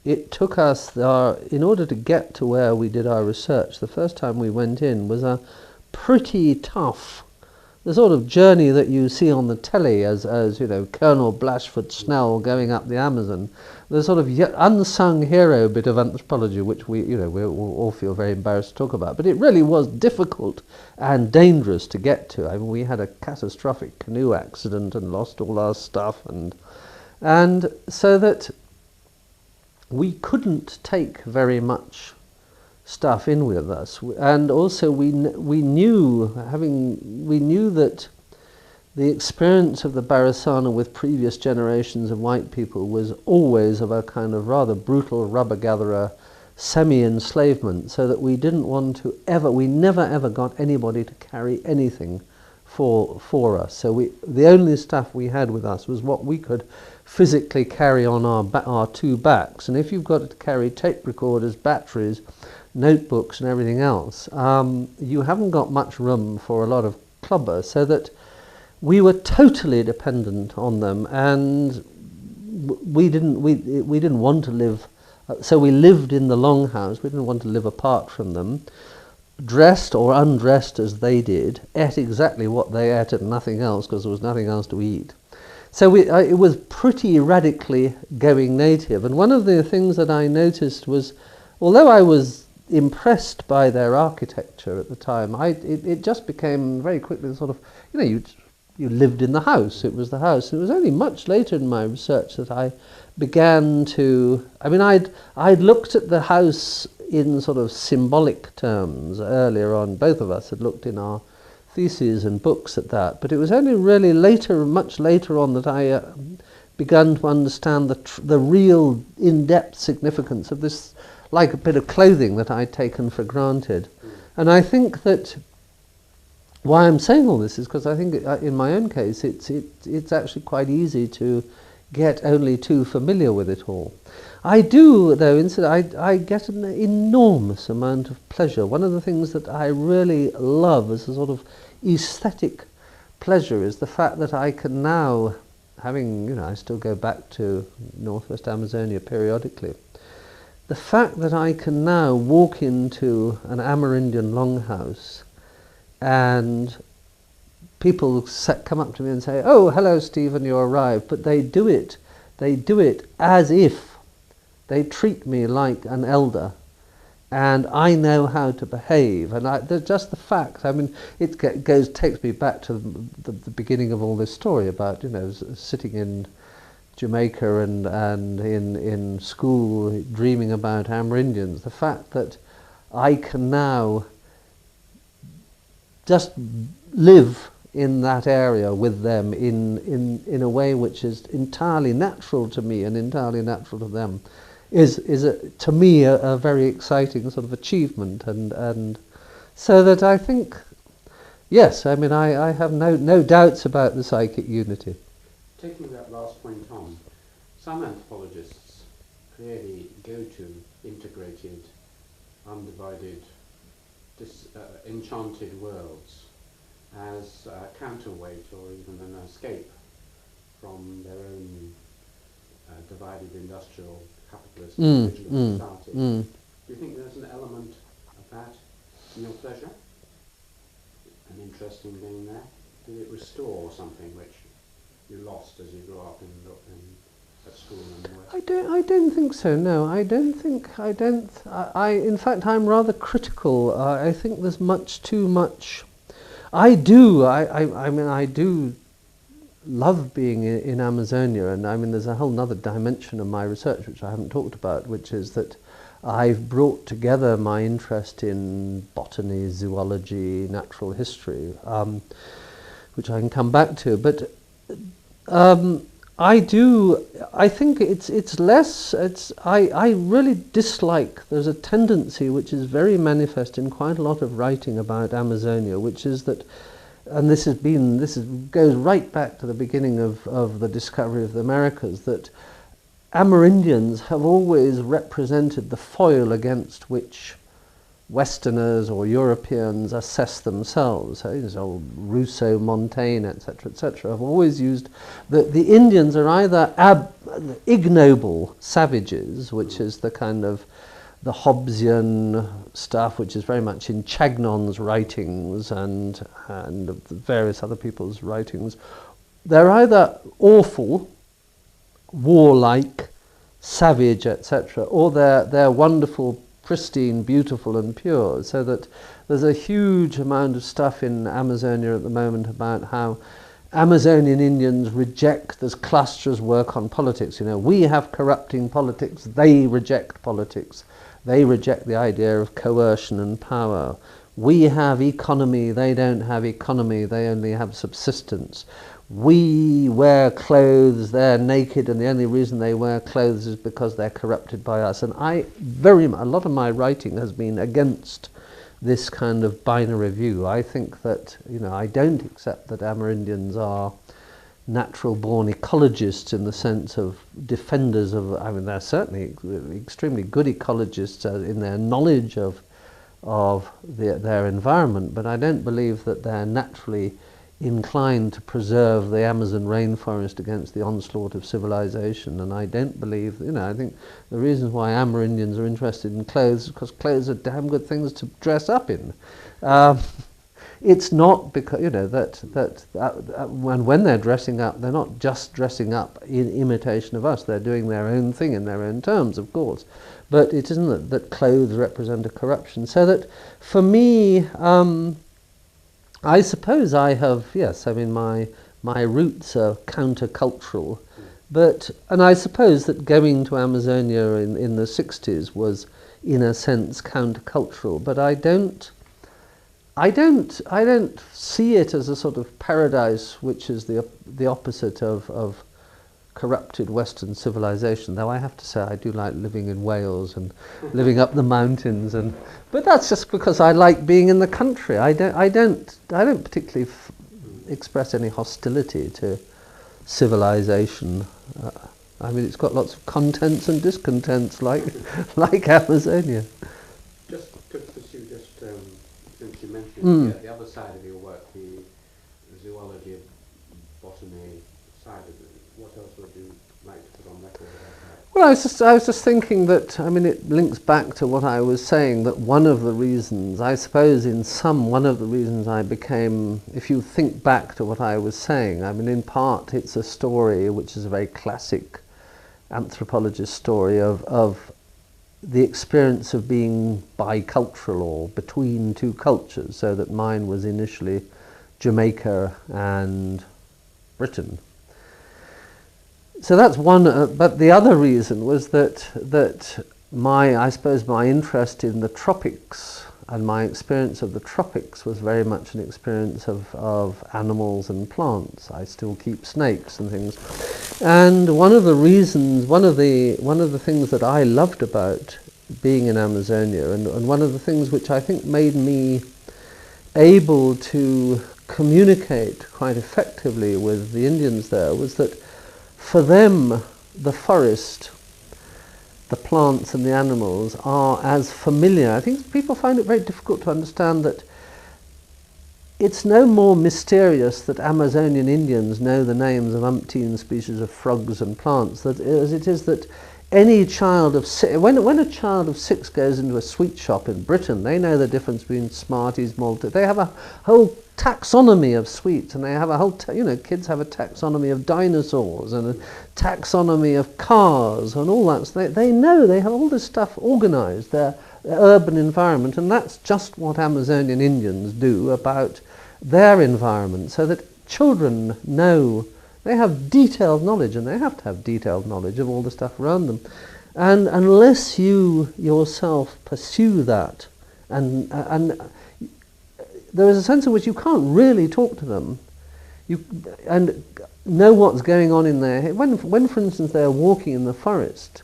it took us, in order to get to where we did our research, the first time we went in was a pretty tough the sort of journey that you see on the telly as you know, Colonel Blashford Snell going up the Amazon, the sort of unsung hero bit of anthropology, which we all feel very embarrassed to talk about. But it really was difficult and dangerous to get to. I mean, we had a catastrophic canoe accident and lost all our stuff, and so that we couldn't take very much stuff in with us, and also we knew that the experience of the Barasana with previous generations of white people was always of a kind of rather brutal rubber-gatherer semi-enslavement, so that we didn't want to we never ever got anybody to carry anything for us. So the only stuff we had with us was what we could physically carry on our two backs, and if you've got to carry tape recorders, batteries, notebooks and everything else, you haven't got much room for a lot of clubber, so that we were totally dependent on them, and we didn't want to live, so we lived in the longhouse. We didn't want to live apart from them, dressed or undressed as they did, ate exactly what they ate and nothing else, because there was nothing else to eat. So it was pretty radically going native, and one of the things that I noticed was, although I was impressed by their architecture at the time, it just became very quickly sort of, you lived in the house. It was the house. And it was only much later in my research that I began to, I'd looked at the house in sort of symbolic terms earlier on. Both of us had looked in our theses and books at that, but it was only really later, much later on, that I began to understand the real in-depth significance of this, like a bit of clothing that I'd taken for granted. And I think that why I'm saying all this is because I think in my own case it's actually quite easy to get only too familiar with it all. I do, though, I get an enormous amount of pleasure. One of the things that I really love as a sort of aesthetic pleasure is the fact that I can now, I still go back to Northwest Amazonia periodically, the fact that I can now walk into an Amerindian longhouse and people come up to me and say, "Oh, hello, Stephen, you arrived," but they do it as if they treat me like an elder, and I know how to behave. And just the fact, it takes me back to the beginning of all this story about, sitting in Jamaica and in school dreaming about Amerindians. The fact that I can now just live in that area with them in a way which is entirely natural to me and entirely natural to them is to me a very exciting sort of achievement, and so that I think, yes, I have no doubts about the psychic unity. Taking that last point on, some anthropologists clearly go to integrated, undivided, enchanted worlds as a counterweight or even an escape from their own divided industrial capitalist individualist society. Do you think there's an element of that in your pleasure? An interest in being there? Did it restore something which you lost as you grew up at school and work? I don't think so. No, I in fact, I'm rather critical. I think there's much too much. I do love being in Amazonia, and there's a whole other dimension of my research which I haven't talked about, which is that I've brought together my interest in botany, zoology, natural history, which I can come back to. But I think I really dislike, there's a tendency which is very manifest in quite a lot of writing about Amazonia, which is that, and this goes right back to the beginning of the discovery of the Americas, that Amerindians have always represented the foil against which Westerners or Europeans assess themselves. So Rousseau, Montaigne, etc., have always used the Indians are either ignoble savages, which is the kind of the Hobbesian stuff, which is very much in Chagnon's writings and various other people's writings. They're either awful, warlike, savage, etc., or they're wonderful, pristine, beautiful and pure. So that there's a huge amount of stuff in Amazonia at the moment about how Amazonian Indians reject, there's clusters work on politics. You know, we have corrupting politics, they reject politics. They reject the idea of coercion and power. We have economy, they don't have economy, they only have subsistence. We wear clothes, they're naked, and the only reason they wear clothes is because they're corrupted by us. And a lot of my writing has been against this kind of binary view. I think that, I don't accept that Amerindians are natural-born ecologists in the sense of defenders of, they're certainly extremely good ecologists in their knowledge of their environment, but I don't believe that they're naturally inclined to preserve the Amazon rainforest against the onslaught of civilization. And I don't believe, I think the reasons why Amerindians are interested in clothes is because clothes are damn good things to dress up in. It's not because, when they're dressing up, they're not just dressing up in imitation of us. They're doing their own thing in their own terms, of course. But it isn't that clothes represent a corruption. So that, for me, I suppose I have, my roots are countercultural. And I suppose that going to Amazonia in the 60s was, in a sense, countercultural. But I don't see it as a sort of paradise which is the opposite of corrupted Western civilization. Though I have to say I do like living in Wales and living up the mountains, but that's just because I like being in the country. I don't particularly express any hostility to civilization. It's got lots of contents and discontents, like Amazonia. Just to pursue, since you mentioned the other side of your work, the zoology, botany side of it, what else would you like to put on record about that? Well, I was just thinking that, it links back to what I was saying, that one of the reasons, I suppose one of the reasons I became, if you think back to what I was saying, in part it's a story which is a very classic anthropologist story of the experience of being bicultural or between two cultures, so that mine was initially Jamaica and Britain. So that's one, but the other reason was that my interest in the tropics and my experience of the tropics was very much an experience of animals and plants. I still keep snakes and things. And one of the things that I loved about being in Amazonia, and one of the things which I think made me able to communicate quite effectively with the Indians there, was that for them, the forest, the plants and the animals are as familiar. I think people find it very difficult to understand that it's no more mysterious that Amazonian Indians know the names of umpteen species of frogs and plants as it is that any child of six, when a child of 6 goes into a sweet shop in Britain, they know the difference between Smarties, Malta. They have a whole taxonomy of sweets, and they have a whole, kids have a taxonomy of dinosaurs and a taxonomy of cars and all that. So they know, they have all this stuff organized, their urban environment, and that's just what Amazonian Indians do about their environment, so that children know. They have detailed knowledge, and they have to have detailed knowledge of all the stuff around them. And unless you yourself pursue that, and there is a sense in which you can't really talk to them, and know what's going on in their head. When, for instance, they're walking in the forest,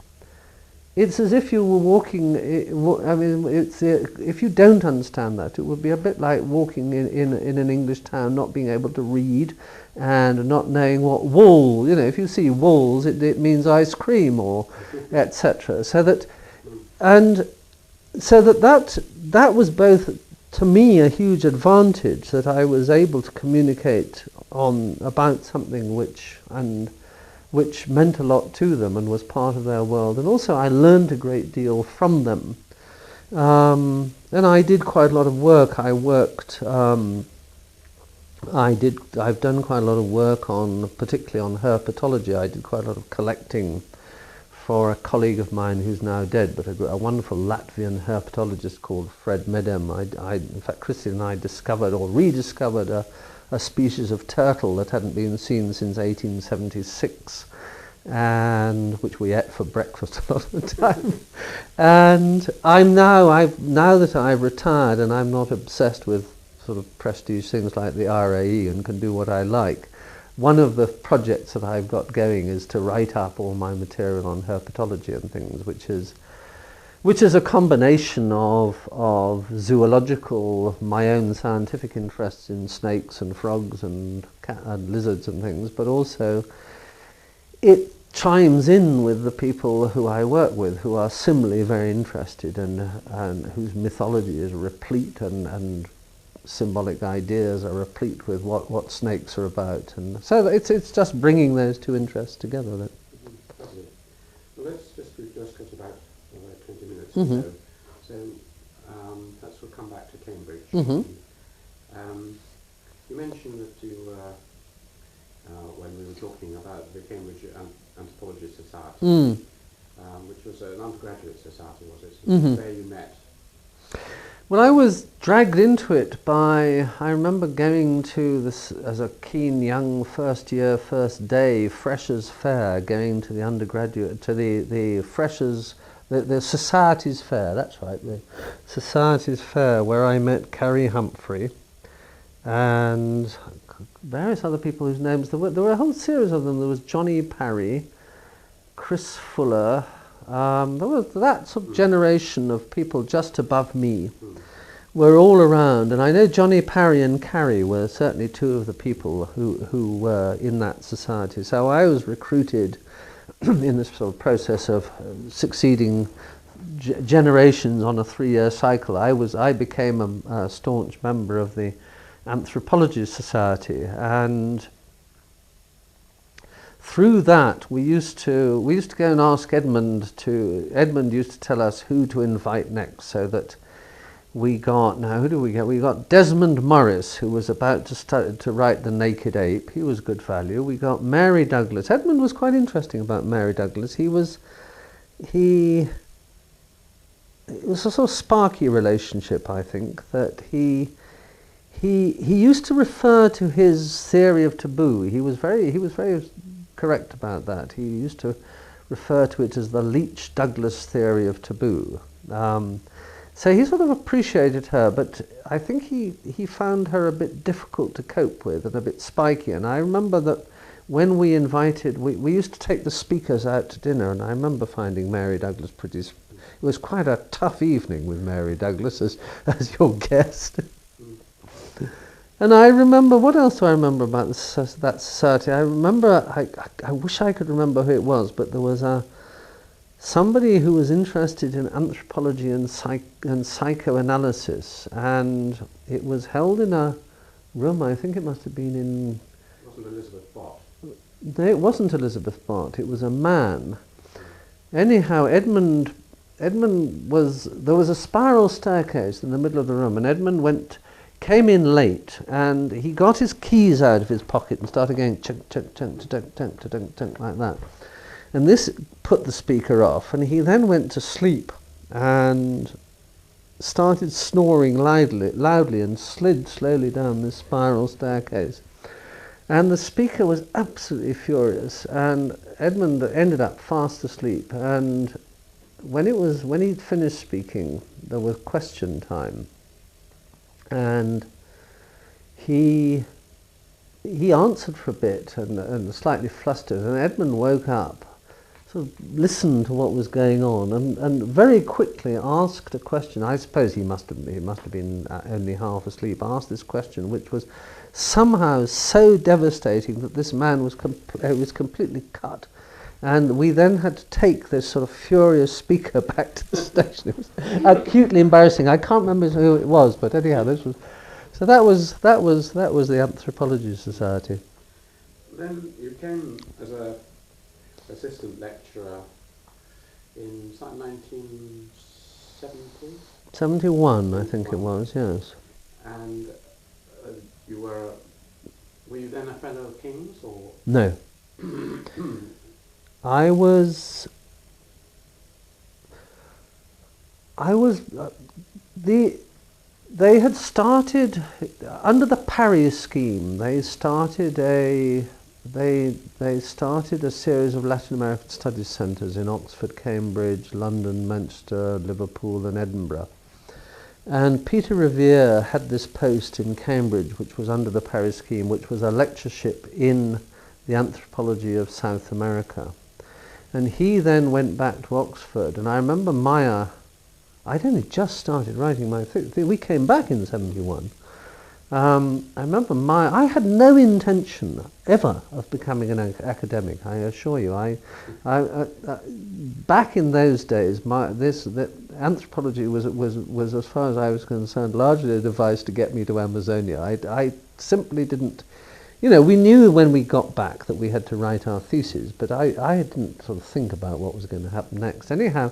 it's as if you were walking. If you don't understand that, it would be a bit like walking in an English town, not being able to read, and not knowing what wool. If you see walls, it means ice cream or etc. So that was both, to me, a huge advantage, that I was able to communicate about something which meant a lot to them and was part of their world. And also I learned a great deal from them And I did quite a lot of work. I've done quite a lot of work on, particularly on herpetology. I did quite a lot of collecting for a colleague of mine who's now dead, but a wonderful Latvian herpetologist called Fred Medem. In fact, Christine and I discovered or rediscovered a species of turtle that hadn't been seen since 1876, and which we ate for breakfast a lot of the time. And now that I've retired and I'm not obsessed with sort of prestige things like the RAE and can do what I like, one of the projects that I've got going is to write up all my material on herpetology and things, which is a combination of zoological, my own scientific interests in snakes and frogs and lizards and things, but also it chimes in with the people who I work with, who are similarly very interested and whose mythology is replete and symbolic ideas are replete with what snakes are about. And so it's just bringing those two interests together. That Lovely. Well, we've just got about 20 minutes Mm-hmm. or so. So perhaps we'll come back to Cambridge. Mm-hmm. You mentioned that you, when we were talking about the Cambridge Anthropology Society, which was an undergraduate society, was it? Mm-hmm. There you met. Well, I was dragged into it by, I remember going to this as a keen young first day freshers fair, going to the undergraduate, to the freshers, the society's fair, that's right, the society's fair, where I met Carrie Humphrey and various other people whose names, there were a whole series of them. There was Johnny Parry, Chris Fuller. There was that sort of generation of people just above me were all around, and I know Johnny Parry and Carrie were certainly two of the people who were in that society. So I was recruited in this sort of process of succeeding generations on a 3-year cycle. I became a staunch member of the Anthropology Society, and through that we used to go and ask Edmund used to tell us who to invite next, so that we got, now who do we get? We got Desmond Morris, who was about to write The Naked Ape. He was good value. We got Mary Douglas. Edmund was quite interesting about Mary Douglas. It was a sort of sparky relationship, I think, that he used to refer to his theory of taboo. He was very correct about that. He used to refer to it as the Leach-Douglas theory of taboo. So he sort of appreciated her, but I think he found her a bit difficult to cope with and a bit spiky. And I remember that when we used to take the speakers out to dinner, and I remember finding Mary Douglas it was quite a tough evening with Mary Douglas as your guest. And I remember, what else do I remember about that society? I remember, I wish I could remember who it was, but there was somebody who was interested in anthropology and psychoanalysis, and it was held in a room, I think it must have been in... It wasn't Elizabeth Bott. No, it wasn't Elizabeth Bott, it was a man. Anyhow, Edmund was... There was a spiral staircase in the middle of the room, and Edmund came in late, and he got his keys out of his pocket and started going chunk, chunk, chunk, chunk, chunk, chunk, chunk, like that. And this put the speaker off, and he then went to sleep and started snoring loudly and slid slowly down this spiral staircase. And the speaker was absolutely furious, and Edmund ended up fast asleep. And when he'd finished speaking, there was question time. And he answered for a bit and slightly flustered, and Edmund woke up, sort of listened to what was going on, and very quickly asked a question. I suppose he must have been only half asleep. Asked this question, which was somehow so devastating that this man was completely cut. And we then had to take this sort of furious speaker back to the station. It was acutely embarrassing. I can't remember who it was, but anyhow, that was the Anthropology Society. Then you came as a assistant lecturer in 1970. 71, I think it was, yes. And you were you then a fellow of King's, or? No. I was they had started under the Parry scheme. They started a series of Latin American studies centres in Oxford, Cambridge, London, Manchester, Liverpool and Edinburgh. And Peter Revere had this post in Cambridge, which was under the Parry scheme, which was a lectureship in the anthropology of South America. And he then went back to Oxford, and I remember Maya, I'd only just started writing my we came back in 71. I remember I had no intention ever of becoming an academic, I assure you. Back in those days, anthropology was, as far as I was concerned, largely a device to get me to Amazonia. I simply didn't, we knew when we got back that we had to write our theses, but I didn't sort of think about what was going to happen next. Anyhow,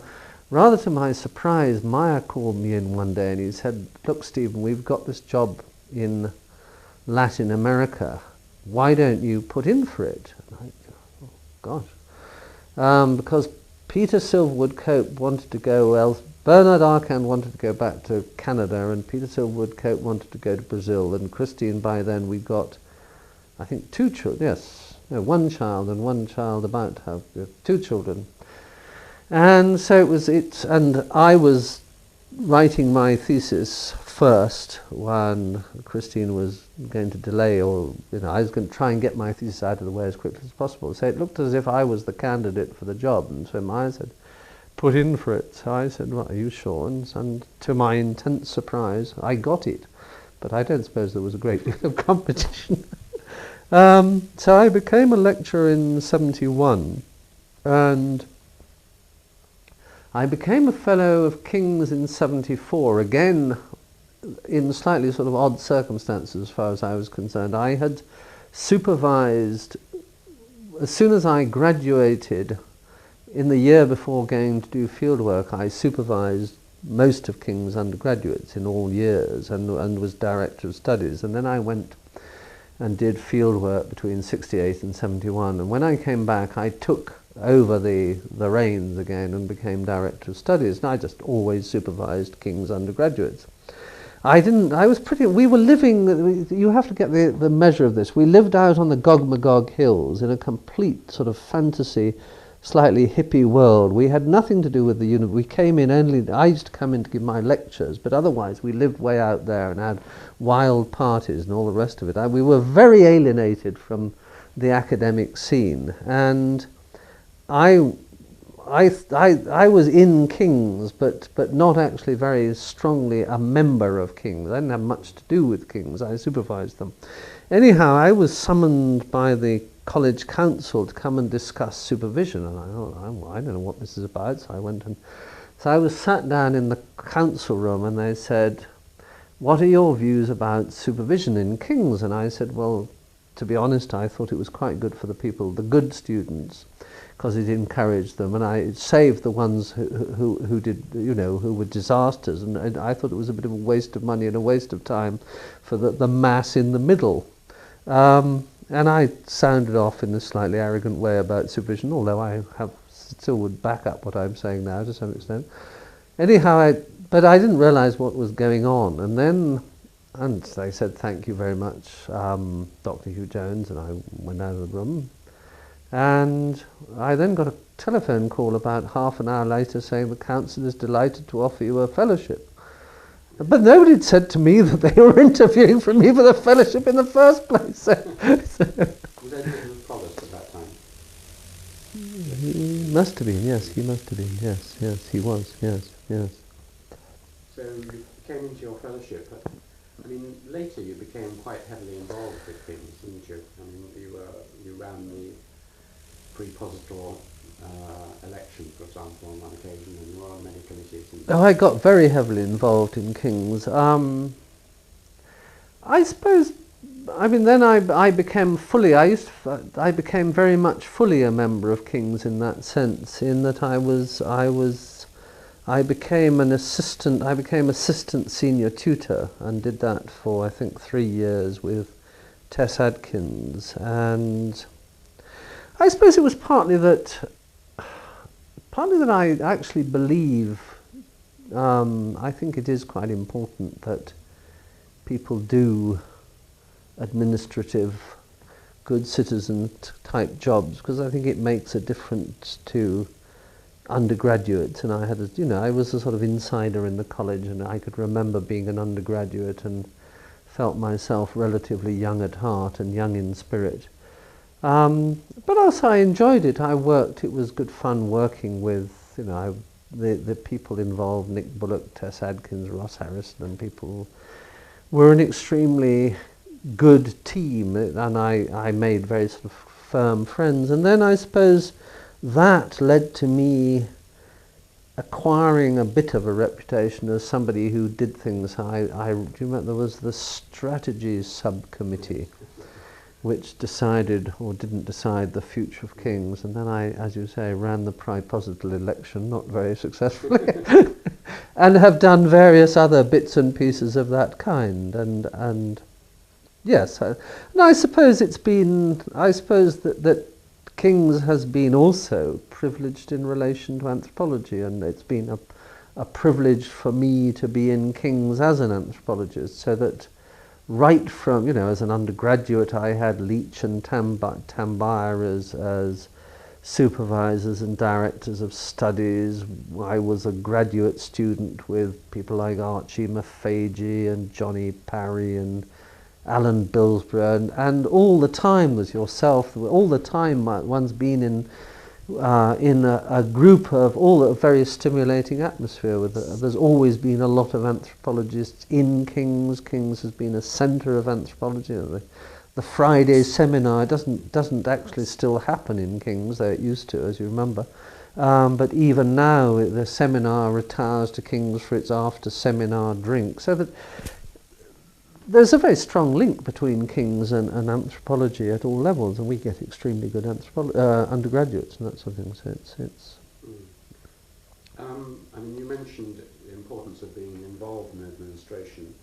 rather to my surprise, Maya called me in one day and he said, "Look, Stephen, we've got this job in Latin America. Why don't you put in for it?" And gosh. Because Peter Silverwood Cope wanted to go, Bernard Arcand wanted to go back to Canada, and Peter Silverwood Cope wanted to go to Brazil, and Christine, by then we got, I think, 2 children, one child and one child about to have 2 children. And so and I was writing my thesis first when Christine was going to delay, or I was going to try and get my thesis out of the way as quickly as possible. So it looked as if I was the candidate for the job, and so Maya said, "Put in for it." So I said, "Well, are you sure?" And to my intense surprise, I got it. But I don't suppose there was a great deal of competition. So I became a lecturer in 71, and I became a fellow of King's in 74, again in slightly sort of odd circumstances as far as I was concerned. I had supervised, as soon as I graduated, in the year before going to do fieldwork, I supervised most of King's undergraduates in all years and was director of studies. And then I went and did fieldwork between 68 and 71. And when I came back, I took over the reins again and became director of studies, and I just always supervised King's undergraduates. We were living, you have to get the measure of this, we lived out on the Gog-Magog hills in a complete sort of fantasy, slightly hippie world. We had nothing to do with the university. We came in only, I used to come in to give my lectures, but otherwise we lived way out there and had wild parties and all the rest of it. We were very alienated from the academic scene, and I was in King's, but not actually very strongly a member of King's. I didn't have much to do with King's. I supervised them. Anyhow, I was summoned by the college council to come and discuss supervision, and I thought, I don't know what this is about. So I went and I was sat down in the council room, and they said, "What are your views about supervision in King's?" And I said, "Well, to be honest, I thought it was quite good for the people, the good students, because it encouraged them, and it saved the ones who did, who were disasters, and I thought it was a bit of a waste of money and a waste of time for the mass in the middle." And I sounded off in a slightly arrogant way about supervision, although I still would back up what I'm saying now to some extent. Anyhow, but I didn't realise what was going on, and they said, "Thank you very much, Dr. Hugh-Jones," and I went out of the room. And I then got a telephone call about half an hour later saying the council is delighted to offer you a fellowship. But nobody had said to me that they were interviewing for me for the fellowship in the first place. Was Edward Provost at that time? He must have been, yes, he must have been, yes, he was, yes. So you came into your fellowship. I mean, later you became quite heavily involved with things, didn't you? I mean, you ran the prepositor election, for example, on one occasion, and you were on many committees. I got very heavily involved in King's. I suppose, I mean, then I became I became very much fully a member of King's in that sense, in that I was I became assistant senior tutor and did that for I think 3 years with Tess Adkins, and I suppose it was partly that I actually believe, I think it is quite important that people do administrative, good citizen type jobs, because I think it makes a difference to undergraduates. And I was a sort of insider in the college, and I could remember being an undergraduate and felt myself relatively young at heart and young in spirit. But also I enjoyed it. It was good fun working with, the people involved, Nick Bullock, Tess Adkins, Ross Harrison, and people were an extremely good team, and I made very sort of firm friends. And then I suppose that led to me acquiring a bit of a reputation as somebody who did things. Do you remember there was the strategies subcommittee which decided or didn't decide the future of Kings, and then I, as you say, ran the priposital election, not very successfully, and have done various other bits and pieces of that kind. And yes, and I suppose that Kings has been also privileged in relation to anthropology, and it's been a privilege for me to be in Kings as an anthropologist, so that right from, as an undergraduate I had Leach and Tambire as supervisors and directors of studies. I was a graduate student with people like Archie Maffagey and Johnny Parry and Alan Billsborough, and all the time was yourself. All the time one's been in a group of a very stimulating atmosphere. There's always been a lot of anthropologists in Kings. Kings has been a centre of anthropology. The Friday seminar doesn't actually still happen in Kings, though it used to, as you remember. But even now, the seminar retires to Kings for its after-seminar drink. So that there's a very strong link between Kings and anthropology at all levels, and we get extremely good undergraduates and that sort of thing. So it's. I mean, you mentioned the importance of being involved in administration.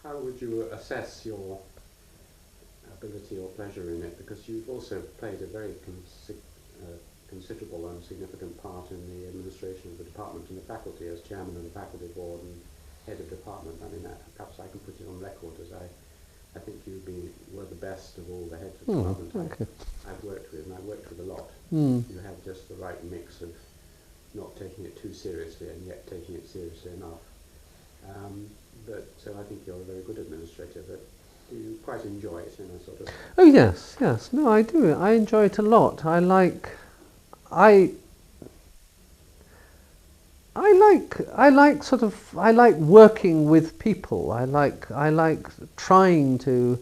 How would you assess your ability or pleasure in it? Because you've also played a very considerable and significant part in the administration of the department and the faculty as chairman of the faculty board and head of department. I mean, perhaps I can put it on record as I think you were the best of all the heads of department I've worked with, and I've worked with a lot. You have just the right mix of not taking it too seriously and yet taking it seriously enough. So I think you're a very good administrator, but do you quite enjoy it in a sort of... Oh yes. No, I do. I enjoy it a lot. I like working with people. I like trying to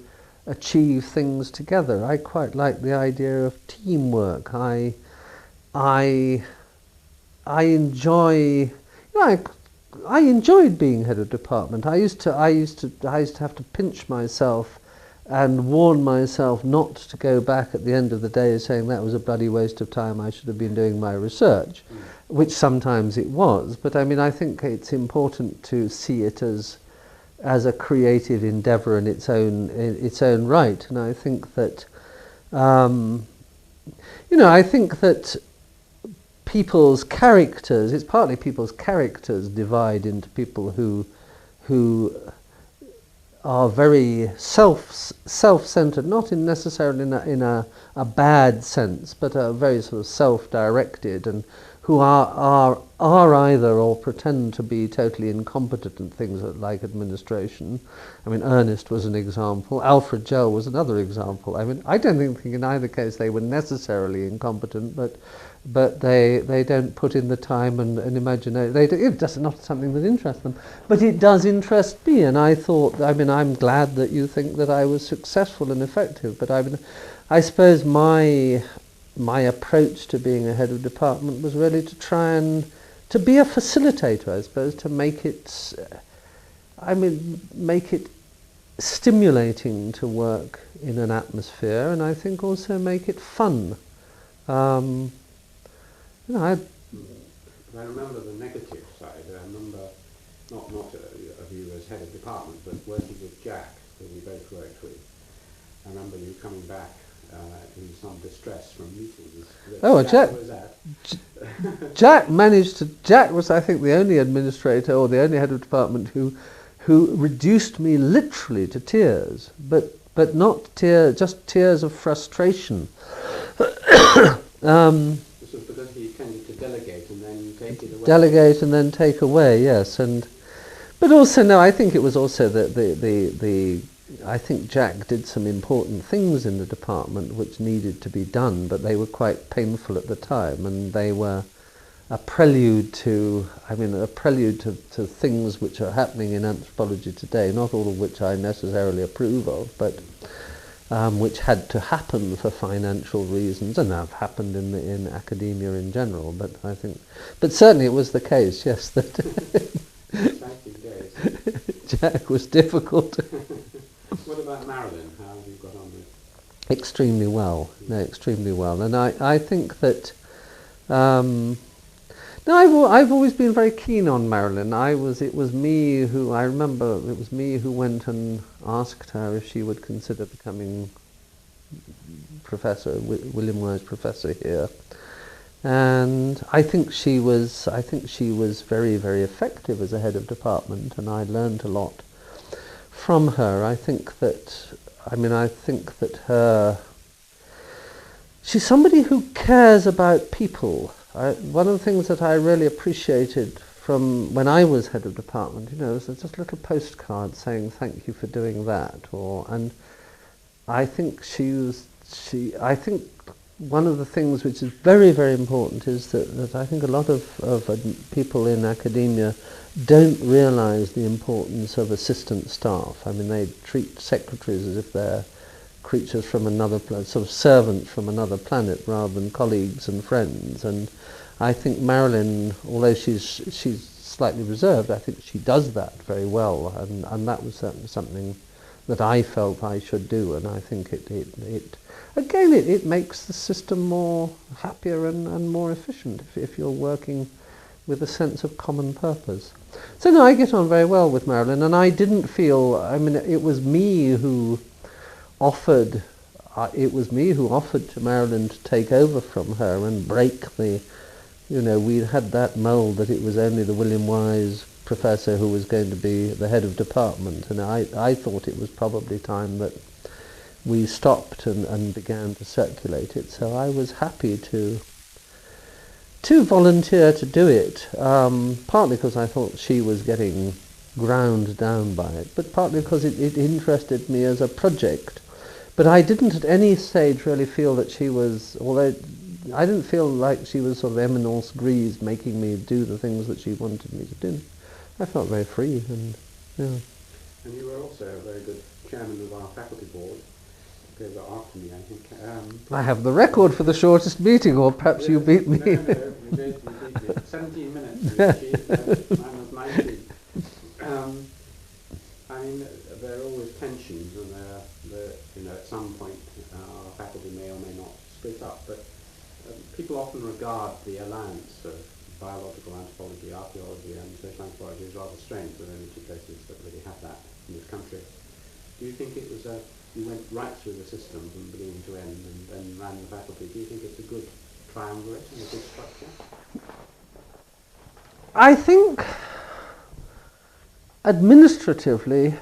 achieve things together. I quite like the idea of teamwork. I enjoy. I enjoyed being head of department. I used to have to pinch myself and warn myself not to go back at the end of the day saying that was a bloody waste of time. I should have been doing my research. Which sometimes it was, but I mean, I think it's important to see it as a creative endeavour in its own right, and I think that people's characters. It's partly people's characters divide into people who are very self-centered, not necessarily in a bad sense, but are very sort of self-directed, and who are either or pretend to be totally incompetent in things like administration. I mean, Ernest was an example. Alfred Gell was another example. I mean, I don't think in either case they were necessarily incompetent, but they don't put in the time and imagination. It's not something that interests them, but it does interest me. And I'm glad that you think that I was successful and effective. But I suppose my approach to being a head of department was really to try and to be a facilitator, I suppose, to make it stimulating to work in an atmosphere, and I think also make it fun. But I remember the negative side. I remember not of you as head of department, but working with Jack, who we both worked with. I remember you coming back in some distress from meetings. Oh, Jack was at. Jack managed to. Jack was, I think, the only administrator or the only head of department who reduced me literally to tears, but not tears, just tears of frustration. This was because he tended to delegate and then take it away. Delegate and then take away, yes, but also no. I think it was also that I think Jack did some important things in the department which needed to be done, but they were quite painful at the time, and they were a prelude to things which are happening in anthropology today, not all of which I necessarily approve of, but which had to happen for financial reasons, and have happened in academia in general. But certainly it was the case, yes, that Jack was difficult. What about Marilyn? How have you got on with? Extremely well, extremely well, and I think that. No, I've always been very keen on Marilyn. It was me who went and asked her if she would consider becoming professor, William Wise Professor here, and I think she was very, very effective as a head of department, and I learned a lot from her. I think that she's somebody who cares about people. One of the things that I really appreciated from when I was head of department, was just a little postcard saying thank you for doing that, and I think I think one of the things which is very, very important is that I think a lot of people in academia don't realise the importance of assistant staff. I mean, they treat secretaries as if they're creatures from another planet, sort of servants from another planet rather than colleagues and friends. And I think Marilyn, although she's slightly reserved, I think she does that very well, and that was certainly something that I felt I should do, and I think it makes the system more happier and more efficient if you're working with a sense of common purpose. So no, I get on very well with Marilyn, and I didn't feel, it was me who offered to Marilyn to take over from her and break we'd had that mould that it was only the William Wise Professor who was going to be the head of department, and I thought it was probably time that we stopped and began to circulate it. So I was happy to volunteer to do it, partly because I thought she was getting ground down by it, but partly because it interested me as a project. But I didn't at any stage really feel that she was, although I didn't feel like she was sort of eminence grise making me do the things that she wanted me to do. I felt very free, and yeah. And you were also a very good chairman of our faculty board. You gave that after me, I think. I have the record for the shortest meeting, or perhaps you beat me. No, you beat me. 17 minutes you achieved, mine was 19. There are always tensions, and at some point our faculty may or may not split up, but people often regard the alliance of biological anthropology, archaeology and social anthropology as rather strange. There are only two places that really have that in this country. Do you think it was you went right through the system from beginning to end and then ran the faculty? Do you think it's a good triumvirate and a good structure? I think administratively,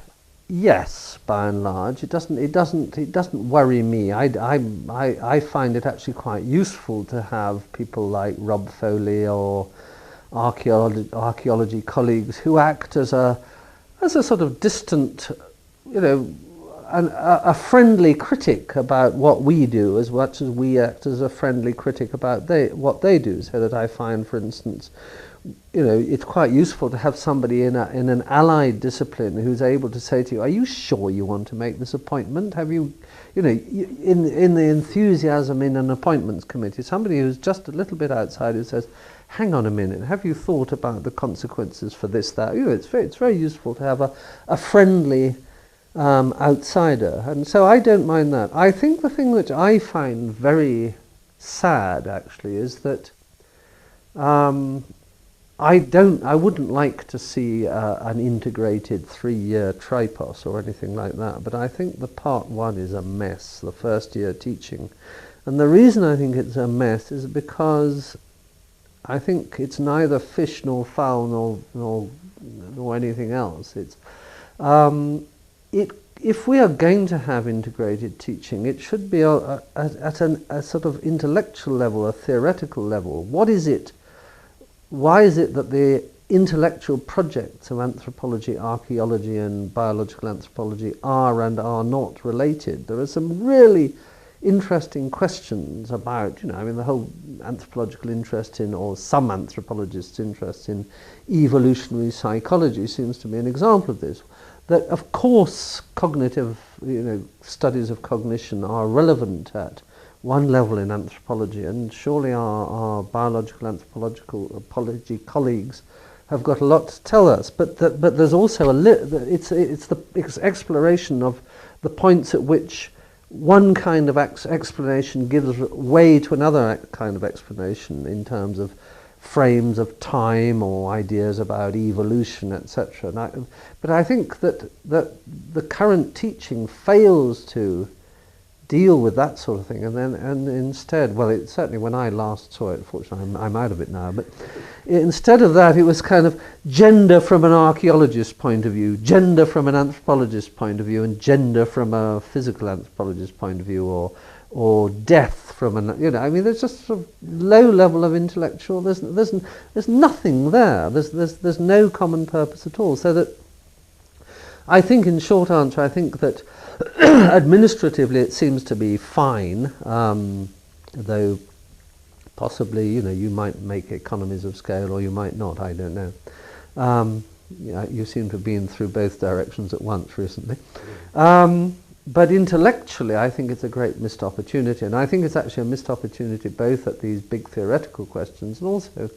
yes, by and large. It doesn't worry me. I find it actually quite useful to have people like Rob Foley or archaeology colleagues who act as a sort of distant, a friendly critic about what we do, as much as we act as a friendly critic about what they do. So that I find, for instance, it's quite useful to have somebody in an allied discipline who's able to say to you, "Are you sure you want to make this appointment? Have you, in the enthusiasm in an appointments committee, somebody who's just a little bit outside who says, hang on a minute, have you thought about the consequences for this, that?" It's very useful to have a friendly outsider, and so I don't mind that. I think the thing which I find very sad, actually, is that I wouldn't like to see an integrated 3-year tripos or anything like that, but I think the part 1 is a mess, the first year teaching. And the reason I think it's a mess is because I think it's neither fish nor fowl nor anything else. If we are going to have integrated teaching, it should be at a sort of intellectual level, a theoretical level. What is it? Why is it that the intellectual projects of anthropology, archaeology and biological anthropology are and are not related? There are some really interesting questions about, the whole anthropological interest in, or some anthropologists' interest in evolutionary psychology seems to be an example of this. That of course cognitive, studies of cognition are relevant at one level in anthropology, and surely our biological anthropology colleagues have got a lot to tell us. But there's also it's the exploration of the points at which one kind of explanation gives way to another kind of explanation in terms of frames of time or ideas about evolution, etc. But I think that the current teaching fails to deal with that sort of thing, and instead, well, certainly when I last saw it, fortunately I'm out of it now, but instead of that it was kind of gender from an archaeologist's point of view, gender from an anthropologist's point of view, and gender from a physical anthropologist's point of view, or death from an, there's just sort of low level of intellectual, there's nothing there, there's no common purpose at all. So that I think, in short answer, I think that administratively it seems to be fine, though possibly, you might make economies of scale or you might not, I don't know. You seem to have been through both directions at once recently. But intellectually I think it's a great missed opportunity, and I think it's actually a missed opportunity both at these big theoretical questions and also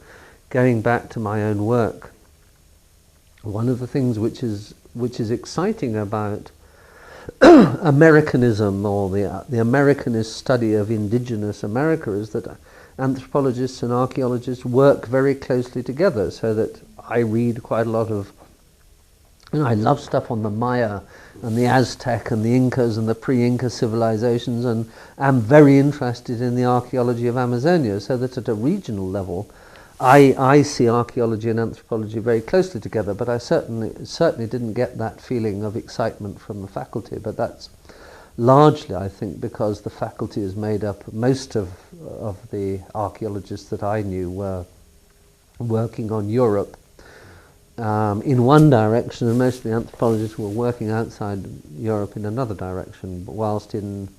going back to my own work. One of the things which is exciting about Americanism, or the Americanist study of indigenous America, is that anthropologists and archaeologists work very closely together, so that I read quite a lot of, I love stuff on the Maya and the Aztec and the Incas and the pre-Inca civilizations, and am very interested in the archaeology of Amazonia, so that at a regional level I see archaeology and anthropology very closely together, but I certainly didn't get that feeling of excitement from the faculty. But that's largely, I think, because the faculty is made up, most of the archaeologists that I knew were working on Europe in one direction, and most of the anthropologists were working outside Europe in another direction, but whilst in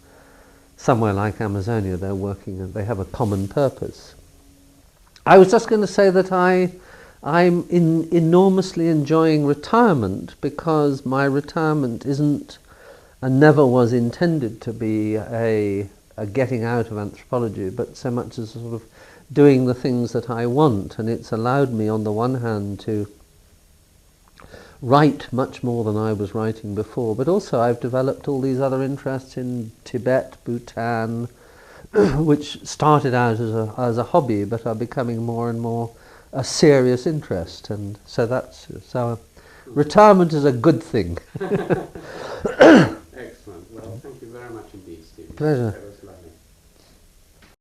somewhere like Amazonia they're working and they have a common purpose. I was just going to say that I'm enormously enjoying retirement, because my retirement isn't and never was intended to be a getting out of anthropology, but so much as sort of doing the things that I want. And it's allowed me, on the one hand, to write much more than I was writing before, but also I've developed all these other interests in Tibet, Bhutan, which started out as a hobby, but are becoming more and more a serious interest, and so retirement is a good thing. Excellent. Well, thank you very much indeed, Stephen. Pleasure.